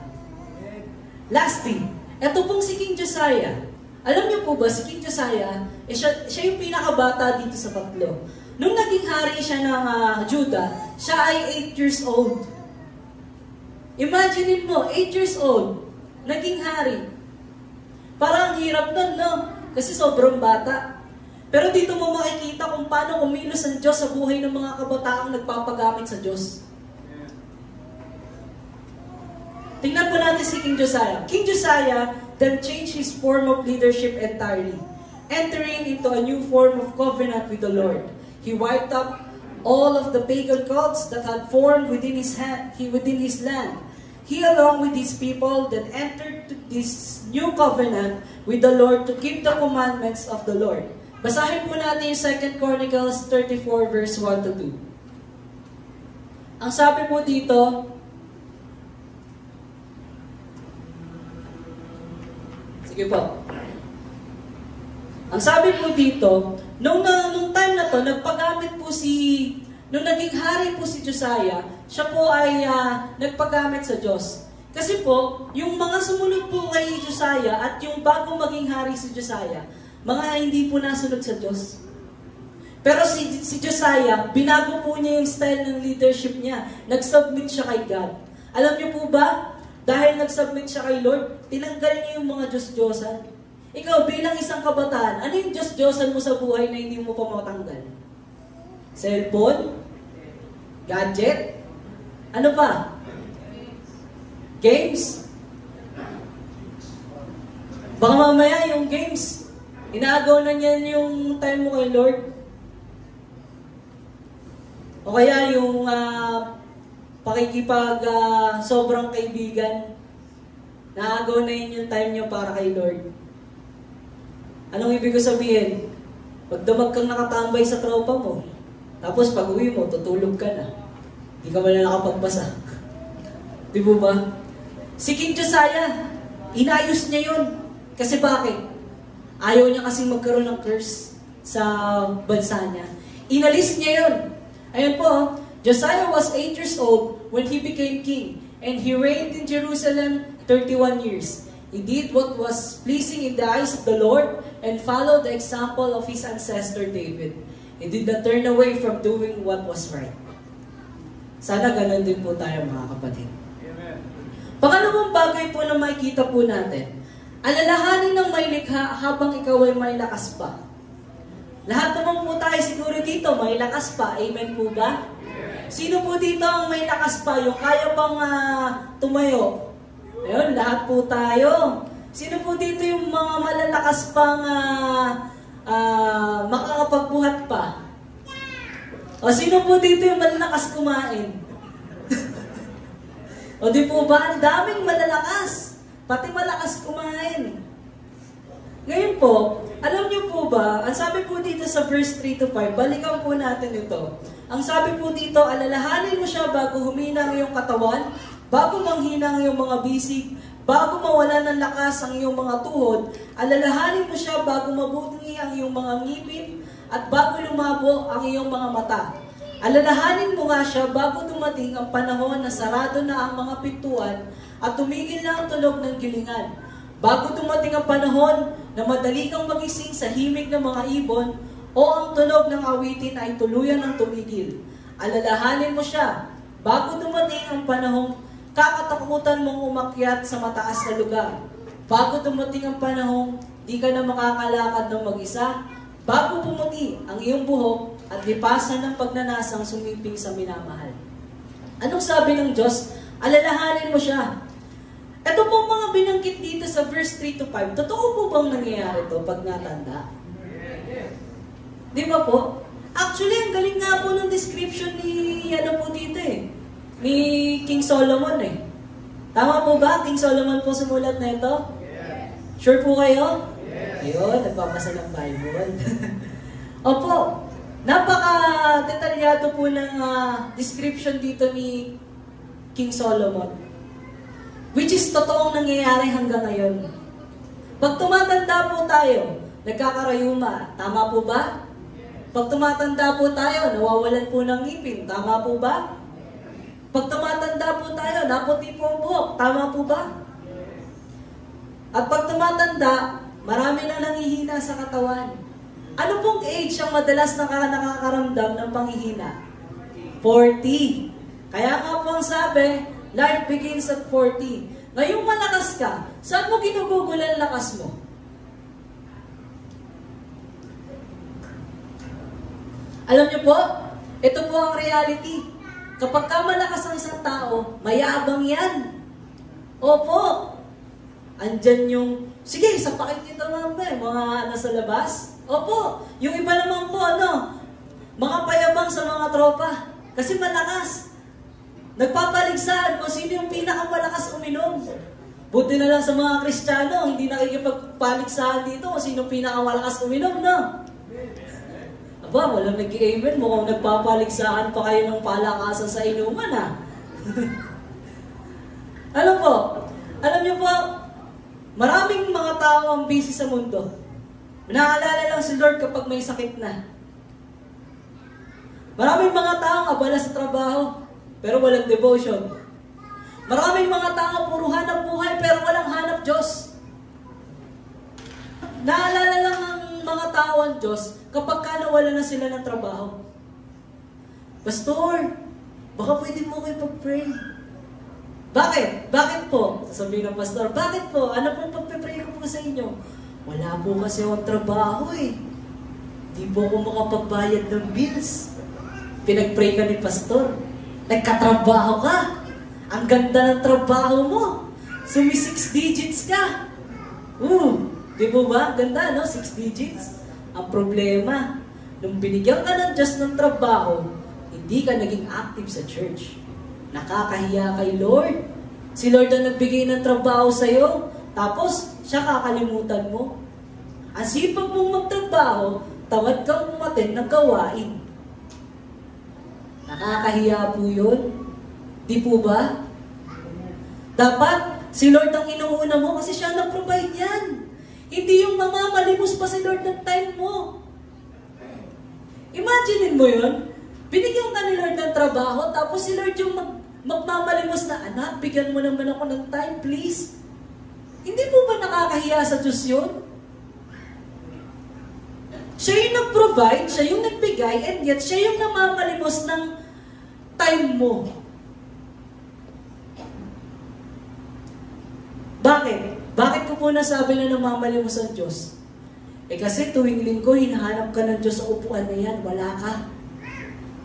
Lastly, eto pong si King Josiah. Alam niyo po ba, si King Josiah, siya yung pinakabata dito sa tatlo. Nung naging hari siya ng Judah, siya ay 8 years old. Imaginin mo, 8 years old, naging hari. Parang hirap nun, no? Kasi sobrang bata. Pero dito mo makikita kung paano kumilos ang Diyos sa buhay ng mga kabataang nagpapagamit sa Diyos. Tingnan po natin si King Josiah. King Josiah then changed his form of leadership entirely, entering into a new form of covenant with the Lord. He wiped up all of the pagan cults that had formed within his land. He, along with his people, then entered this new covenant with the Lord to keep the commandments of the Lord. Basahin po natin yung 2 Chronicles 34 verse 1 to 2. Ang sabi po dito, sige po. Ang sabi po dito, nung time na to, nagpagamit po nung naging hari po si Josiah, siya po ay nagpagamit sa Diyos. Kasi po, yung mga sumunod po kay Josiah at yung bago maging hari si Josiah, mga hindi po nasunod sa Diyos. Pero si Josiah, binago po niya yung style ng leadership niya. Nag-submit siya kay God. Alam niyo po ba, dahil nag-submit siya kay Lord, tinanggal niya yung mga Diyos-Diyosan. Ikaw bilang isang kabataan, ano yung Diyos-Diyosan mo sa buhay na hindi mo pa matanggal? Cellphone? Gadget? Ano pa? Games? Baka mamaya yung games, inaagaw na niyan yung time mo kay Lord. O kaya yung sobrang kaibigan, naagaw na yun yung time nyo para kay Lord. Anong ibig ko sabihin? Pag damag kang nakatambay sa tropa mo, Tapos pag uwi mo, tutulog ka na. Hindi ka man na nakapagbasa. Di ba ba? Si King Josiah, inayos niya yun. Kasi bakit? Ayaw niya kasing magkaroon ng curse sa bansa niya. Inalis niya yun. Ayun po, Josiah was 8 years old when he became king, and he reigned in Jerusalem 31 years. He did what was pleasing in the eyes of the Lord and followed the example of his ancestor David. He did not turn away from doing what was right. Sana ganun din po tayo mga kapatid. Pangalawang bagay po na makikita po natin, alalahanin ng may likha habang ikaw ay may lakas pa. Lahat naman po tayo siguro dito, may lakas pa. Amen po ba? Sino po dito ang may lakas pa? Yung kaya pang tumayo? Ayun, lahat po tayo. Sino po dito yung mga malalakas pang makakapagbuhat pa? O sino po dito yung malalakas kumain? O di po ba? Ang daming malalakas. Pati malakas kumain. Ngayon po, alam niyo po ba, ang sabi po dito sa verse 3 to 5, balikan po natin ito. Ang sabi po dito, alalahanin mo siya bago humina ang iyong katawan, bago manghina ang iyong mga bisig, bago mawala ng lakas ang iyong mga tuhod, alalahanin mo siya bago mabungi ang iyong mga ngipin, at bago lumabo ang iyong mga mata. Alalahanin mo nga siya bago dumating ang panahon na sarado na ang mga pintuan at tumigil na ang tunog ng gilingan. Bago dumating ang panahon na madali kang magising sa himig ng mga ibon o ang tunog ng awitin ay tuluyan ng tumigil. Alalahanin mo siya bago dumating ang panahon kakatakutan mong umakyat sa mataas na lugar. Bago dumating ang panahon di ka na makakalakad ng mag-isa. Bago pumuti ang iyong buhok at lipasan ng pagnanasang sumiping sa minamahal. Anong sabi ng Diyos? Alalahanin mo siya. Ito pong mga binanggit dito sa verse 3 to 5, totoo po bang nangyayari ito pag natanda? Di ba po? Actually, ang galing nga po ng description ni, po dito ni King Solomon Tama po ba? King Solomon po sumulat na ito? Sure po kayo? Ayun, nagpapasa ng Bible. Opo, napaka-detalyado po ng description dito ni King Solomon. Which is totoong nangyayari hanggang ngayon. Pag tumatanda po tayo, nagkakarayuma, tama po ba? Pag tumatanda po tayo, nawawalan po ng ngipin, tama po ba? Pag tumatanda po tayo, naputi po ang buhok, tama po ba? At pag tumatanda, marami na nanghihina sa katawan. Ano pong age ang madalas nakakaramdam ng panghihina? 40. Kaya nga po ang sabi, life begins at 40. Ngayong malakas ka, saan mo ginugugulan ang lakas mo? Alam niyo po, ito po ang reality. Kapag ka malakas ang isang tao, mayabang yan. Opo. Andyan yung, sige, sapakin kita mga nasa labas. Opo. Yung iba naman po, mga payabang sa mga tropa. Kasi malakas. Nagpapaligsahan kung sino yung pinakamalakas uminom. Buti na lang sa mga Kristiyano, hindi nakikipagpaligsahan dito kung sino yung pinakamalakas uminom, Aba, walang nag-i-amen. Mukhang nagpapaligsahan pa kayo ng palakasan sa inuman, Alam niyo po, maraming mga tao ang busy sa mundo. Naalala lang si Lord kapag may sakit na. Maraming mga tao ang abala sa trabaho, pero walang devotion. Maraming mga tao puro hanap buhay, pero walang hanap Diyos. Naalala lang ang mga tao ang Diyos kapag nawala na sila ng trabaho. Pastor, baka pwede mo kayo pag-pray. Bakit? Bakit po? Sasabihin ng pastor, bakit po? Ano pong pag-pray ko po sa inyo? Wala po kasi akong trabaho Di po ako makapagbayad ng bills. Pinag-pray ka ni pastor. Nagkatrabaho ka. Ang ganda ng trabaho mo. Sumi 6 digits ka. Di po ba? Ganda, 6 digits. Ang problema, nung binigyan ka ng Diyos ng trabaho, hindi ka naging active sa church. Nakakahiya kay Lord. Si Lord ang nagbigay ng trabaho sa'yo, tapos siya kakalimutan mo. Ang sipag mong magtrabaho, tawad kang umaten ng gawain. Nakakahiya po yun. Di po ba? Dapat si Lord ang inuuna mo kasi siya nag-provide yan. Hindi yung mamamalimos pa si Lord ng time mo. Imaginin mo yun. Binigyan ka ni Lord ng trabaho, tapos si Lord yung magmamalimos na, anak, bigyan mo naman ako ng time, please. Hindi po ba nakakahiya sa Diyos yun? Siya yung nag-provide, siya yung nagbigay, and yet siya yung namamalimos ng time mo. Bakit? Bakit ko po nasabi na namamalimos ang Diyos? Kasi tuwing linggo, hinahanap ka ng Diyos sa upuan na yan, wala ka.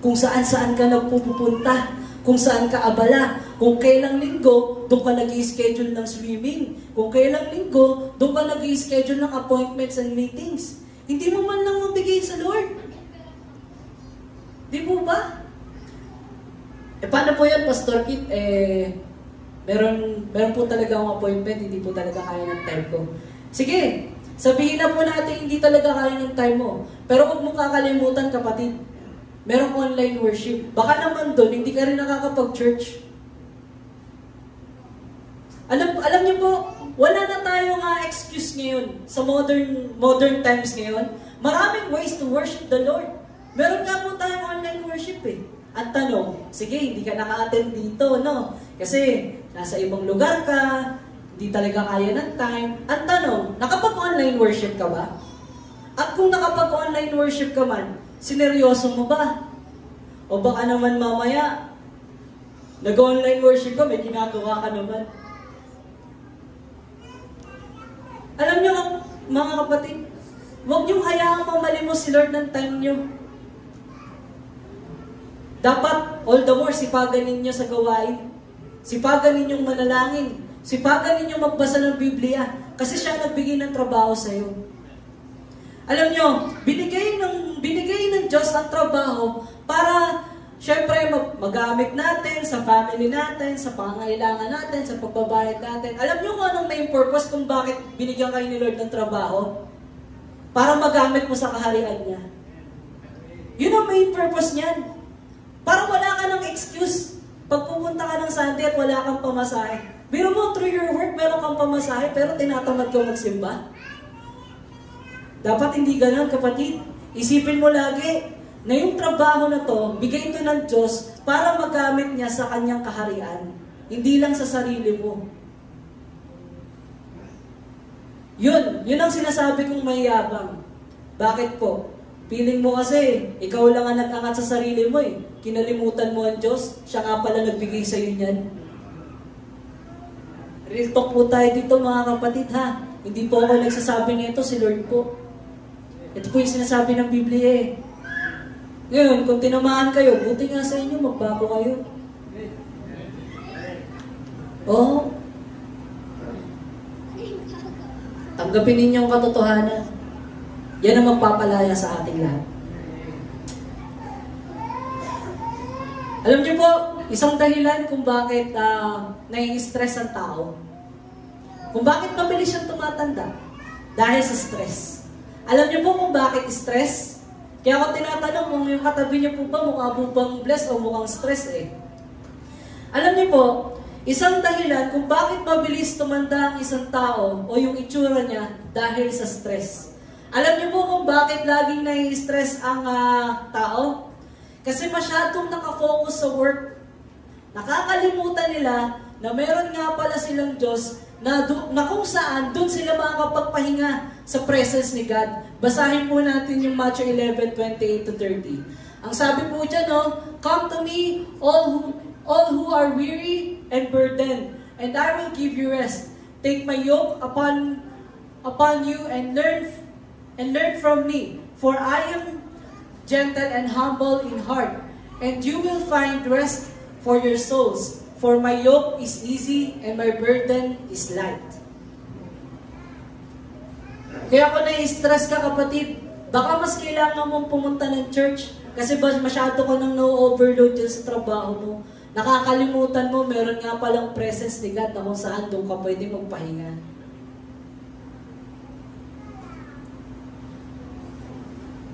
Kung saan-saan ka nagpupunta, kung saan ka abala, kung kailang linggo, doon ka nag-i-schedule ng swimming. Kung kailang linggo, doon ka nag-i-schedule ng appointments and meetings. Hindi mo man lang mabigay sa Lord. Di po ba? Paano po yan, Pastor Kit? Meron po talaga akong appointment, hindi po talaga kaya ng time ko. Sige, sabihin na po natin hindi talaga kaya ng time mo. Pero huwag mong kakalimutan, kapatid, merong online worship. Baka naman doon, hindi ka rin nakakapag-church. Alam niyo po, wala na tayong excuse ngayon sa modern times ngayon. Maraming ways to worship the Lord. Meron nga po tayong online worship eh. At tanong, sige, hindi ka naka-attend dito, no? Kasi nasa ibang lugar ka, hindi talaga kaya ng time. At tanong, nakapag-online worship ka ba? At kung nakapag-online worship ka man, sineryoso mo ba? O baka naman mamaya, nag-online worship ka, may ginagawa ka naman. Alam niyo, mga kapatid, huwag niyong hayaang mamalimos si Lord ng time niyo. Dapat, all the more, sipagan ninyo sa gawain. Sipagan ninyong manalangin. Sipagan ninyong magbasa ng Biblia. Kasi siya nagbigay ng trabaho sa iyo. Alam nyo, binigay ng Diyos ang trabaho para, syempre, magamit natin sa family natin, sa pangailangan natin, sa pagbabayad natin. Alam nyo kung anong main purpose kung bakit binigyan kayo ni Lord ng trabaho? Para magamit mo sa kaharian niya. Yun ang main purpose niyan. Para wala ka ng excuse pag pupunta ka ng Sunday at wala kang pamasahe. Biro mo, through your work, meron kang pamasahe, pero tinatamad ka magsimba. Dapat hindi ganun, kapatid. Isipin mo lagi na yung trabaho na to, bigay ito ng Diyos para magamit niya sa kanyang kaharian. Hindi lang sa sarili mo. Yun ang sinasabi kong mayabang. Bakit po? Feeling mo kasi, ikaw lang ang nag-angat sa sarili mo eh. Kinalimutan mo ang Diyos, siya nga pala nagbigay sa iyo niyan. Real talk po tayo dito mga kapatid ha. Hindi po ako nagsasabi nito, si Lord po. Ito po yung sinasabi ng Biblia eh. Ngayon, kung tinamaan kayo, buti nga sa inyo, magbago kayo. Oh. Tanggapin ninyo ang katotohanan. Yan ang magpapalaya sa ating lahat. Alam niyo po, isang dahilan kung bakit nai-stress ang tao. Kung bakit mabilis siyang tumatanda. Dahil sa stress. Alam niyo po kung bakit stress? Kaya ako tinatanong kung yung katabi niyo po ba mukha po bang blessed o mukhang stress eh. Alam niyo po, isang dahilan kung bakit mabilis tumanda ang isang tao o yung itsura niya dahil sa stress. Alam niyo po kung bakit laging nai-stress ang tao? Kasi masyadong nakafocus sa work. Nakakalimutan nila na meron nga pala silang Diyos na kung saan doon sila makakapagpahinga sa presence ni God. Basahin po natin yung Matthew 11:28-30. Ang sabi po dyan, come to me, all who are weary and burdened, and I will give you rest. Take my yoke upon you and learn from me, for I am gentle and humble in heart, and you will find rest for your souls. For my yoke is easy and my burden is light. Kaya kung nai-stress ka kapatid, baka mas kailangan mong pumunta ng church kasi masyado ka nang no-overload dyan sa trabaho mo. Nakakalimutan mo, meron nga palang presence ni God na kung saan doon ka pwede magpahinga.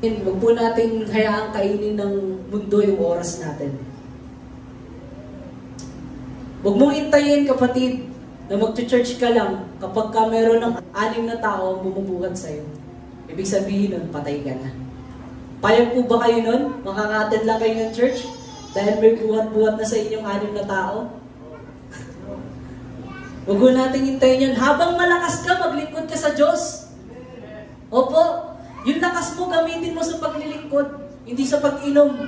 Huwag po nating hayaang kainin ng mundo yung oras natin. Huwag mong intayin, kapatid, na mag-church ka lang kapag ka meron ng 6 na tao ang bumubuhat sa'yo. Ibig sabihin nun, patay ka na. Payag po ba kayo nun? Makaka-attend lang kayo ng church? Dahil may buhat-buhat na sa inyong 6 na tao? Huwag mo natin hintayin yun. Habang malakas ka, maglingkod ka sa Diyos. Opo, yung lakas mo, gamitin mo sa paglilingkod, hindi sa pag-inom.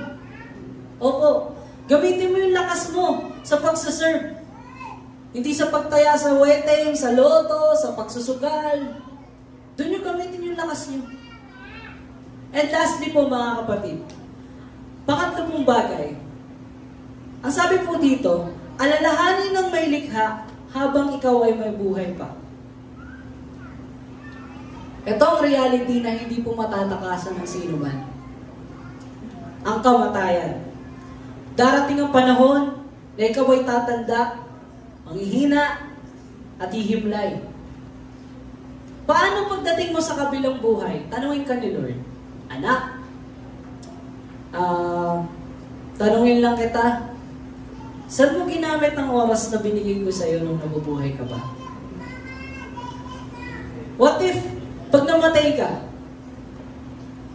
Opo, gamitin mo yung lakas mo sa pagsaserve. Hindi sa pagtaya sa wedding, sa loto, sa pagsusugal. Doon yung gamitin yung lakas niyo. And lastly po mga kapatid, pangatlo pong bagay. Ang sabi po dito, alalahanin ng may likha habang ikaw ay may buhay pa. Ito ang reality na hindi po matatakasan ng sino man. Ang kamatayan. Darating ang panahon na ikaw ay tatanda, manghihina, at hihimlay. Paano pagdating mo sa kabilang buhay? Tanungin ka ni Lord, anak, tanungin lang kita, saan mo ginamit ang oras na binigay ko sa iyo nung nabubuhay ka ba? What if, pag namatay ka,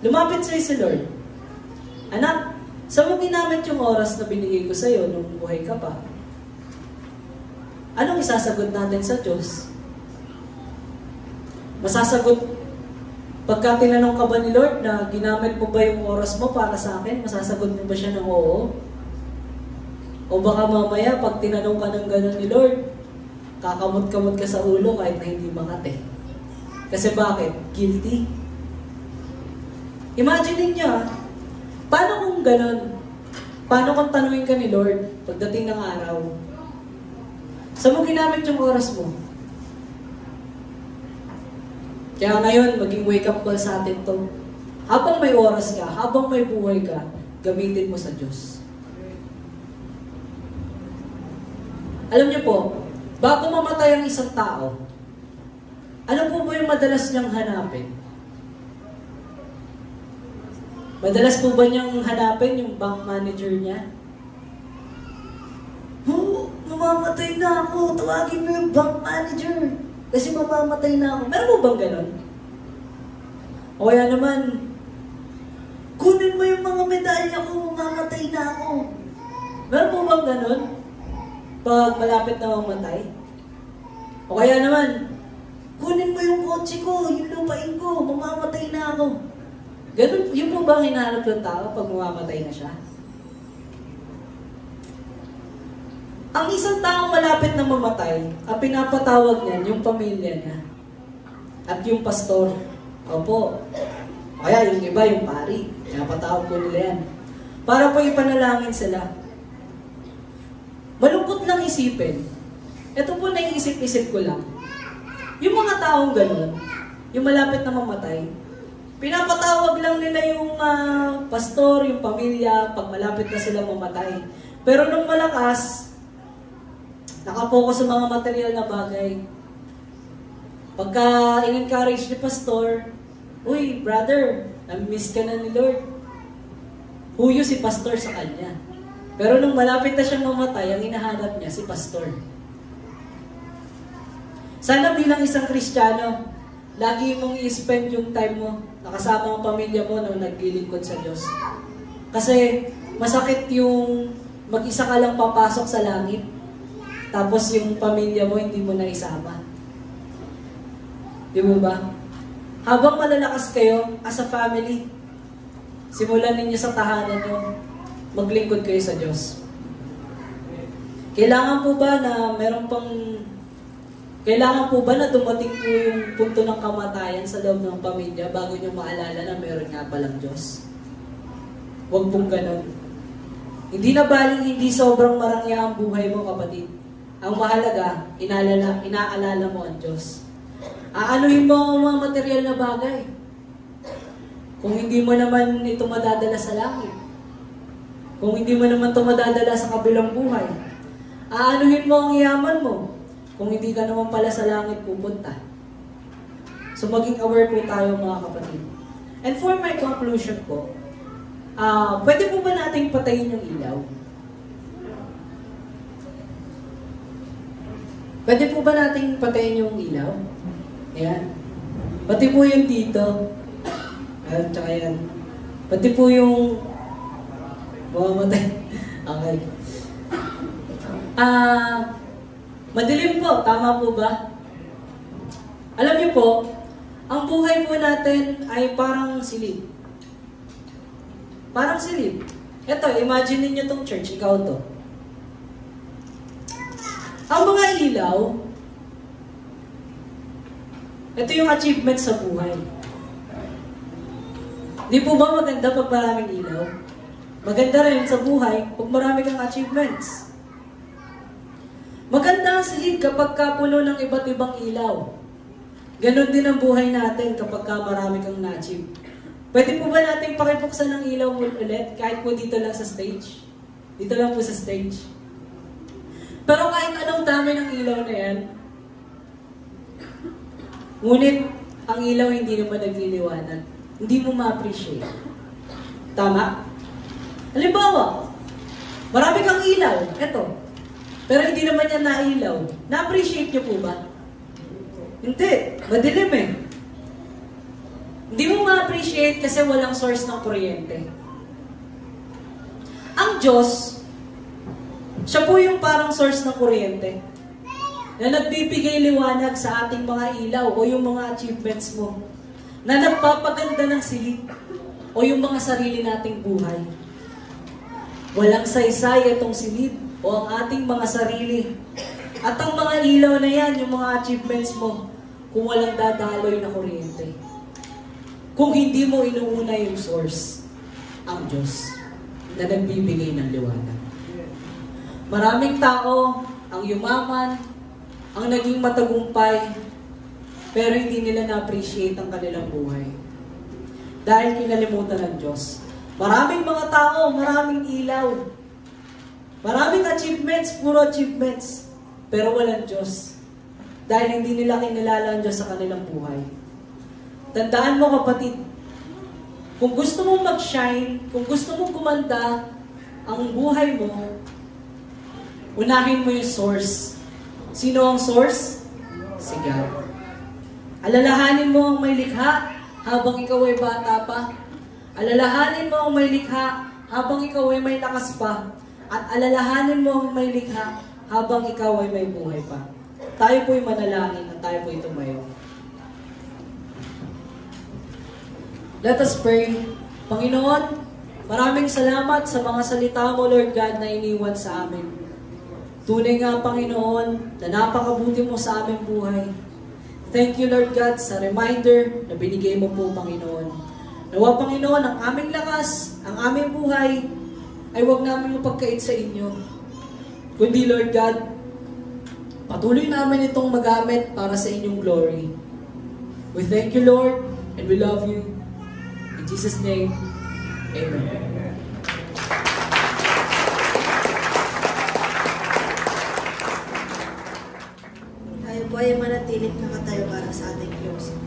lumapit sa'yo si Lord, anak, saan mo ginamit yung oras na binigay ko sa iyo nung buhay ka pa? Anong isasagot natin sa Diyos? Masasagot, pagka tinanong ka ba ni Lord na ginamit mo ba yung oras mo para sa akin, masasagot mo ba siya ng oo? O baka mamaya, pag tinanong ka ng gano'n ni Lord, kakamot-kamot ka sa ulo kahit na hindi makate. Kasi bakit? Guilty. Imagine niyo, paano kung gano'n? Paano kung tanungin ka ni Lord pagdating ng araw? Saan mo ginamit yung oras mo? Kaya ngayon, maging wake-up call sa atin to. Habang may oras ka, habang may buhay ka, gamitin mo sa Diyos. Alam niyo po, bago mamatay ang isang tao, ano po ba yung madalas niyang hanapin? Madalas po ba niyang hanapin yung bank manager niya? Oh, mamamatay na ako. Tawagin mo yung bank manager. Kasi mamamatay na ako. Meron mo bang ganon? O kaya naman, kunin mo yung mga medalya ko, mamamatay na ako. Meron mo bang ganon? Pag malapit na mamatay? O kaya naman, kunin mo yung kotse ko, yung lupain ko, mamamatay na ako. Ganun, yun po ba ang hinahanap ng tao pag mamamatay na siya? Ang isang taong malapit na mamatay, ang pinapatawag niyan, yung pamilya niya. At yung pastor. Opo. Kaya yung iba, yung pari. Pinapatawag po nila yan. Para po ipanalangin sila. Malungkot lang isipin. Ito po naiisip-isip ko lang. Yung mga taong ganun, yung malapit na mamatay, pinapatawag lang nila yung pastor, yung pamilya, pag malapit na sila mamatay. Pero nung malakas, nakapokus sa mga material na bagay. Pagka in-encourage ni pastor, uy, brother, nami-miss ka na ni Lord. Huyo si pastor sa kanya. Pero nung malapit na siyang mamatay, ang hinahanap niya si pastor. Sana bilang isang Kristiyano, lagi mong i-spend yung time mo, nakasama ang pamilya mo nung naglilingkod sa Diyos. Kasi masakit yung mag-isa ka lang papasok sa langit, tapos yung pamilya mo hindi mo na isama. Di mo ba? Habang malalakas kayo as a family, simulan ninyo sa tahanan nyo, maglingkod kayo sa Diyos. Kailangan po ba na dumating po yung punto ng kamatayan sa loob ng pamilya bago nyo maalala na meron nga palang Diyos? Huwag pong ganun. Hindi na baling hindi sobrang marangya ang buhay mo, kapatid. Ang mahalaga, inaalala mo ang Diyos. Aanuhin mo ang mga material na bagay. Kung hindi mo naman ito madadala sa langit. Kung hindi mo naman ito madadala sa kabilang buhay. Aanuhin mo ang yaman mo. Kung hindi ka naman pala sa langit pupunta. So maging aware po tayo mga kapatid. And for my conclusion po, pwede po ba nating patayin yung ilaw? Pwede po ba nating patayin yung ilaw? Ayan. Pati po yung dito. At saka yan. Pati po yung mamamatay. Okay. Madilim po. Tama po ba? Alam niyo po, ang buhay po natin ay parang silid. Parang silid. Ito, imagine niyo tong church. Ikaw to. Ang mga ilaw, ito yung achievement sa buhay. Di po ba maganda pag maraming ilaw? Maganda rin sa buhay pag marami kang achievements. Maganda ang silid kapag puno ng iba't ibang ilaw. Ganon din ang buhay natin kapag marami kang na-achieve. Pwede po ba natin pakibuksan ng ilaw ulit kahit po dito lang sa stage? Dito lang po sa stage. Pero kahit anong dami ng ilaw na yan, ngunit ang ilaw hindi naman nagliliwanag. Hindi mo ma-appreciate. Tama? Halimbawa, marami kang ilaw. Eto. Pero hindi naman yan nailaw. Na-appreciate niyo po ba? Hindi. Madilim eh. Hindi mo ma-appreciate kasi walang source ng kuryente. Ang Diyos, siya po yung parang source ng kuryente na nagbibigay liwanag sa ating mga ilaw o yung mga achievements mo, na nagpapaganda ng silid o yung mga sarili nating buhay. Walang saysay itong silid o ang ating mga sarili. At ang mga ilaw na yan, yung mga achievements mo, kung walang dadaloy na kuryente. Kung hindi mo inuuna yung source, ang Diyos, na nagbibigay ng liwanag. Maraming tao ang yumaman, ang naging matagumpay, pero hindi nila na-appreciate ang kanilang buhay. Dahil kinalimutan ng Diyos. Maraming mga tao, maraming ilaw, maraming achievements, puro achievements, pero walang Diyos. Dahil hindi nila kinilala ang Diyos sa kanilang buhay. Tandaan mo kapatid, kung gusto mong mag-shine, kung gusto mong gumanda ang buhay mo, unahin mo yung source. Sino ang source? Si God. Alalahanin mo ang may likha habang ikaw ay bata pa. Alalahanin mo ang may likha habang ikaw ay may lakas pa. At alalahanin mo ang may likha habang ikaw ay may buhay pa. Tayo po'y manalangin at tayo po'y tumayo. Let us pray. Panginoon, maraming salamat sa mga salita mo, Lord God, na iniwan sa amin. Tunay nga, Panginoon, na napakabuti mo sa aming buhay. Thank you, Lord God, sa reminder na binigay mo po, Panginoon. Nawa, Panginoon, ang aming lakas, ang aming buhay, ay huwag namin mapagkait sa inyo. Kundi, Lord God, patuloy namin itong magamit para sa inyong glory. We thank you, Lord, and we love you. In Jesus' name, amen. Tayo po ay manatiling nakatayo para sa ating closing.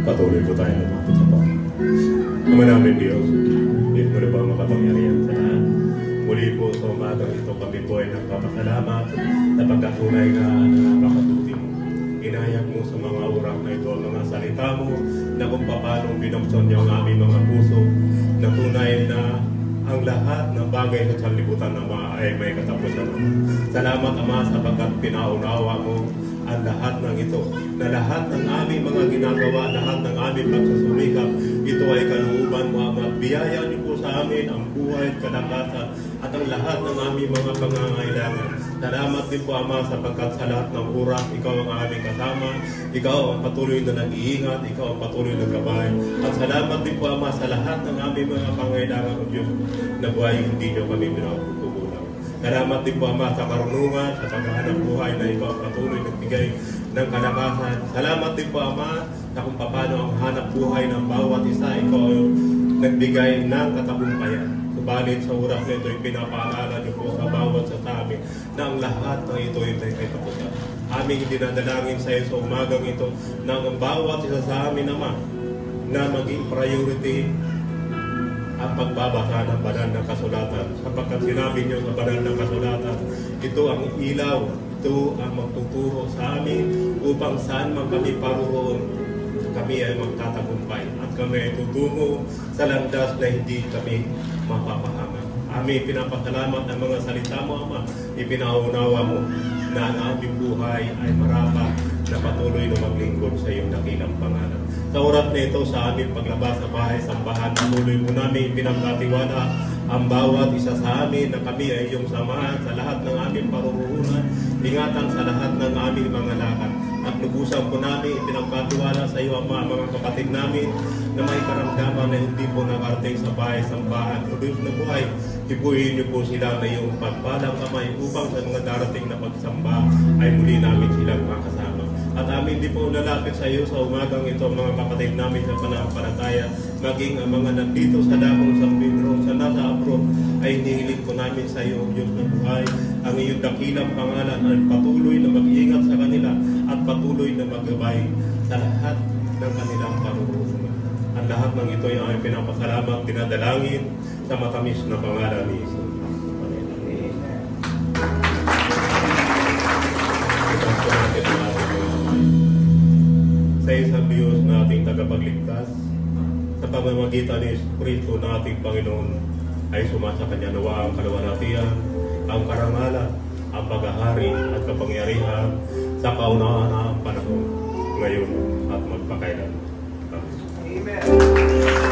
Patuloy po tayo na lumapit sa Panginoon. Ama namin Diyos, Diyos mo na ba makapangyarihan sa lahat? Muli po sa umagang ito kami po ay nagpapasalamat na pagkatunay na nakakatuti mo. Inayag mo sa mga oras na ito ang mga salita mo na kung paano binuksan niyo ang aming mga puso na tunay na ang lahat ng bagay sa sanlibutan Ama ay may katapusan. Salamat Ama sapagkat pinaunawa mo ang lahat ng ito, na lahat ng aming mga ginagawa, lahat ng aming pagsusumikap, ito ay kalooban mo Ama. Biyaya niyo po sa amin ang buhay at kalakasan at ang lahat ng aming mga pangangailangan. Salamat din po Ama sapagkat sa lahat ng oras, ikaw ang aming kasama, ikaw ang patuloy na nag-iingat, ikaw ang patuloy na gabay. At salamat din po Ama sa lahat ng aming mga pangangailangan o Diyos na buhay hindi niyo kami pinakukulang. Salamat din po Ama sa karunungan, sa paghahanap buhay na ikaw ang patuloy nagbigay ng kalakasan. Salamat din po Ama na kung paano ang hanap buhay ng bawat isa, ikaw ang nagbigay ng katagumpayan. Subalit sa oras na ito, pinapaalala niyo po sa bawat sa amin na ang lahat ng ito ay may katapusan. Aming dinadalangin sa iyo sa umagang ito na ang bawat isa sa amin Ama na maging priority ang pagbabasa ng banal ng kasulatan. Sapagkat sinabi niyo sa banal ng kasulatan, ito ang ilaw, ito ang magtuturo sa amin upang saan man kami paruroon, kami ay magtatagumpay at kami ay tutungo sa landas na hindi kami mapapahamak. Aming pinapasalamat ang mga salita mo Ama, ipinaunawa mo na ang aming buhay ay marapat na patuloy na maglingkod sa iyong dakilang pangalan. Sa oras na ito, sa aming paglabas sa bahay sambahan, patuloy mo namin pinagkatiwala ang bawat isa sa amin na kami ay iyong samahan sa lahat ng aming paruroonan, ingatan sa lahat ng aming mga lakad. At lubusan po namin pinagkatiwala sa iyo Ama, mga kapatid namin na may karamdaman na hindi po nakarating sa bahay sambahan. O Diyos na buhay, ipuhin niyo po sila na iyong pagpalang kamay upang sa mga darating na pagsamba ay muli namin silang makasama. At amin din po lalapit sa iyo sa umagang ito mga kapatid namin sa pananampalataya, maging ang mga nandito sa dakong San Pedro, sa nasa abroad, ay hinihiling po namin sa iyo, Diyos na buhay, ang iyong dakilang pangalan ay patuloy na mag-iingat sa kanila at patuloy na maggabay sa lahat ng kanilang paruroonan. Ang lahat ng ito ay aming pinapasalamat, dinadalangin sa matamis na pangalan ni Jesus. Sa isang Diyos na ating tagapagligtas, sa pamamagitan ni Kristo na ating Panginoon, ay sumasa Kanya nawa ang kaluwalhatian, ang karangalan, ang paghahari at kapangyarihan sa kaunaan ng panahon, ngayon at magpakailan. Amen.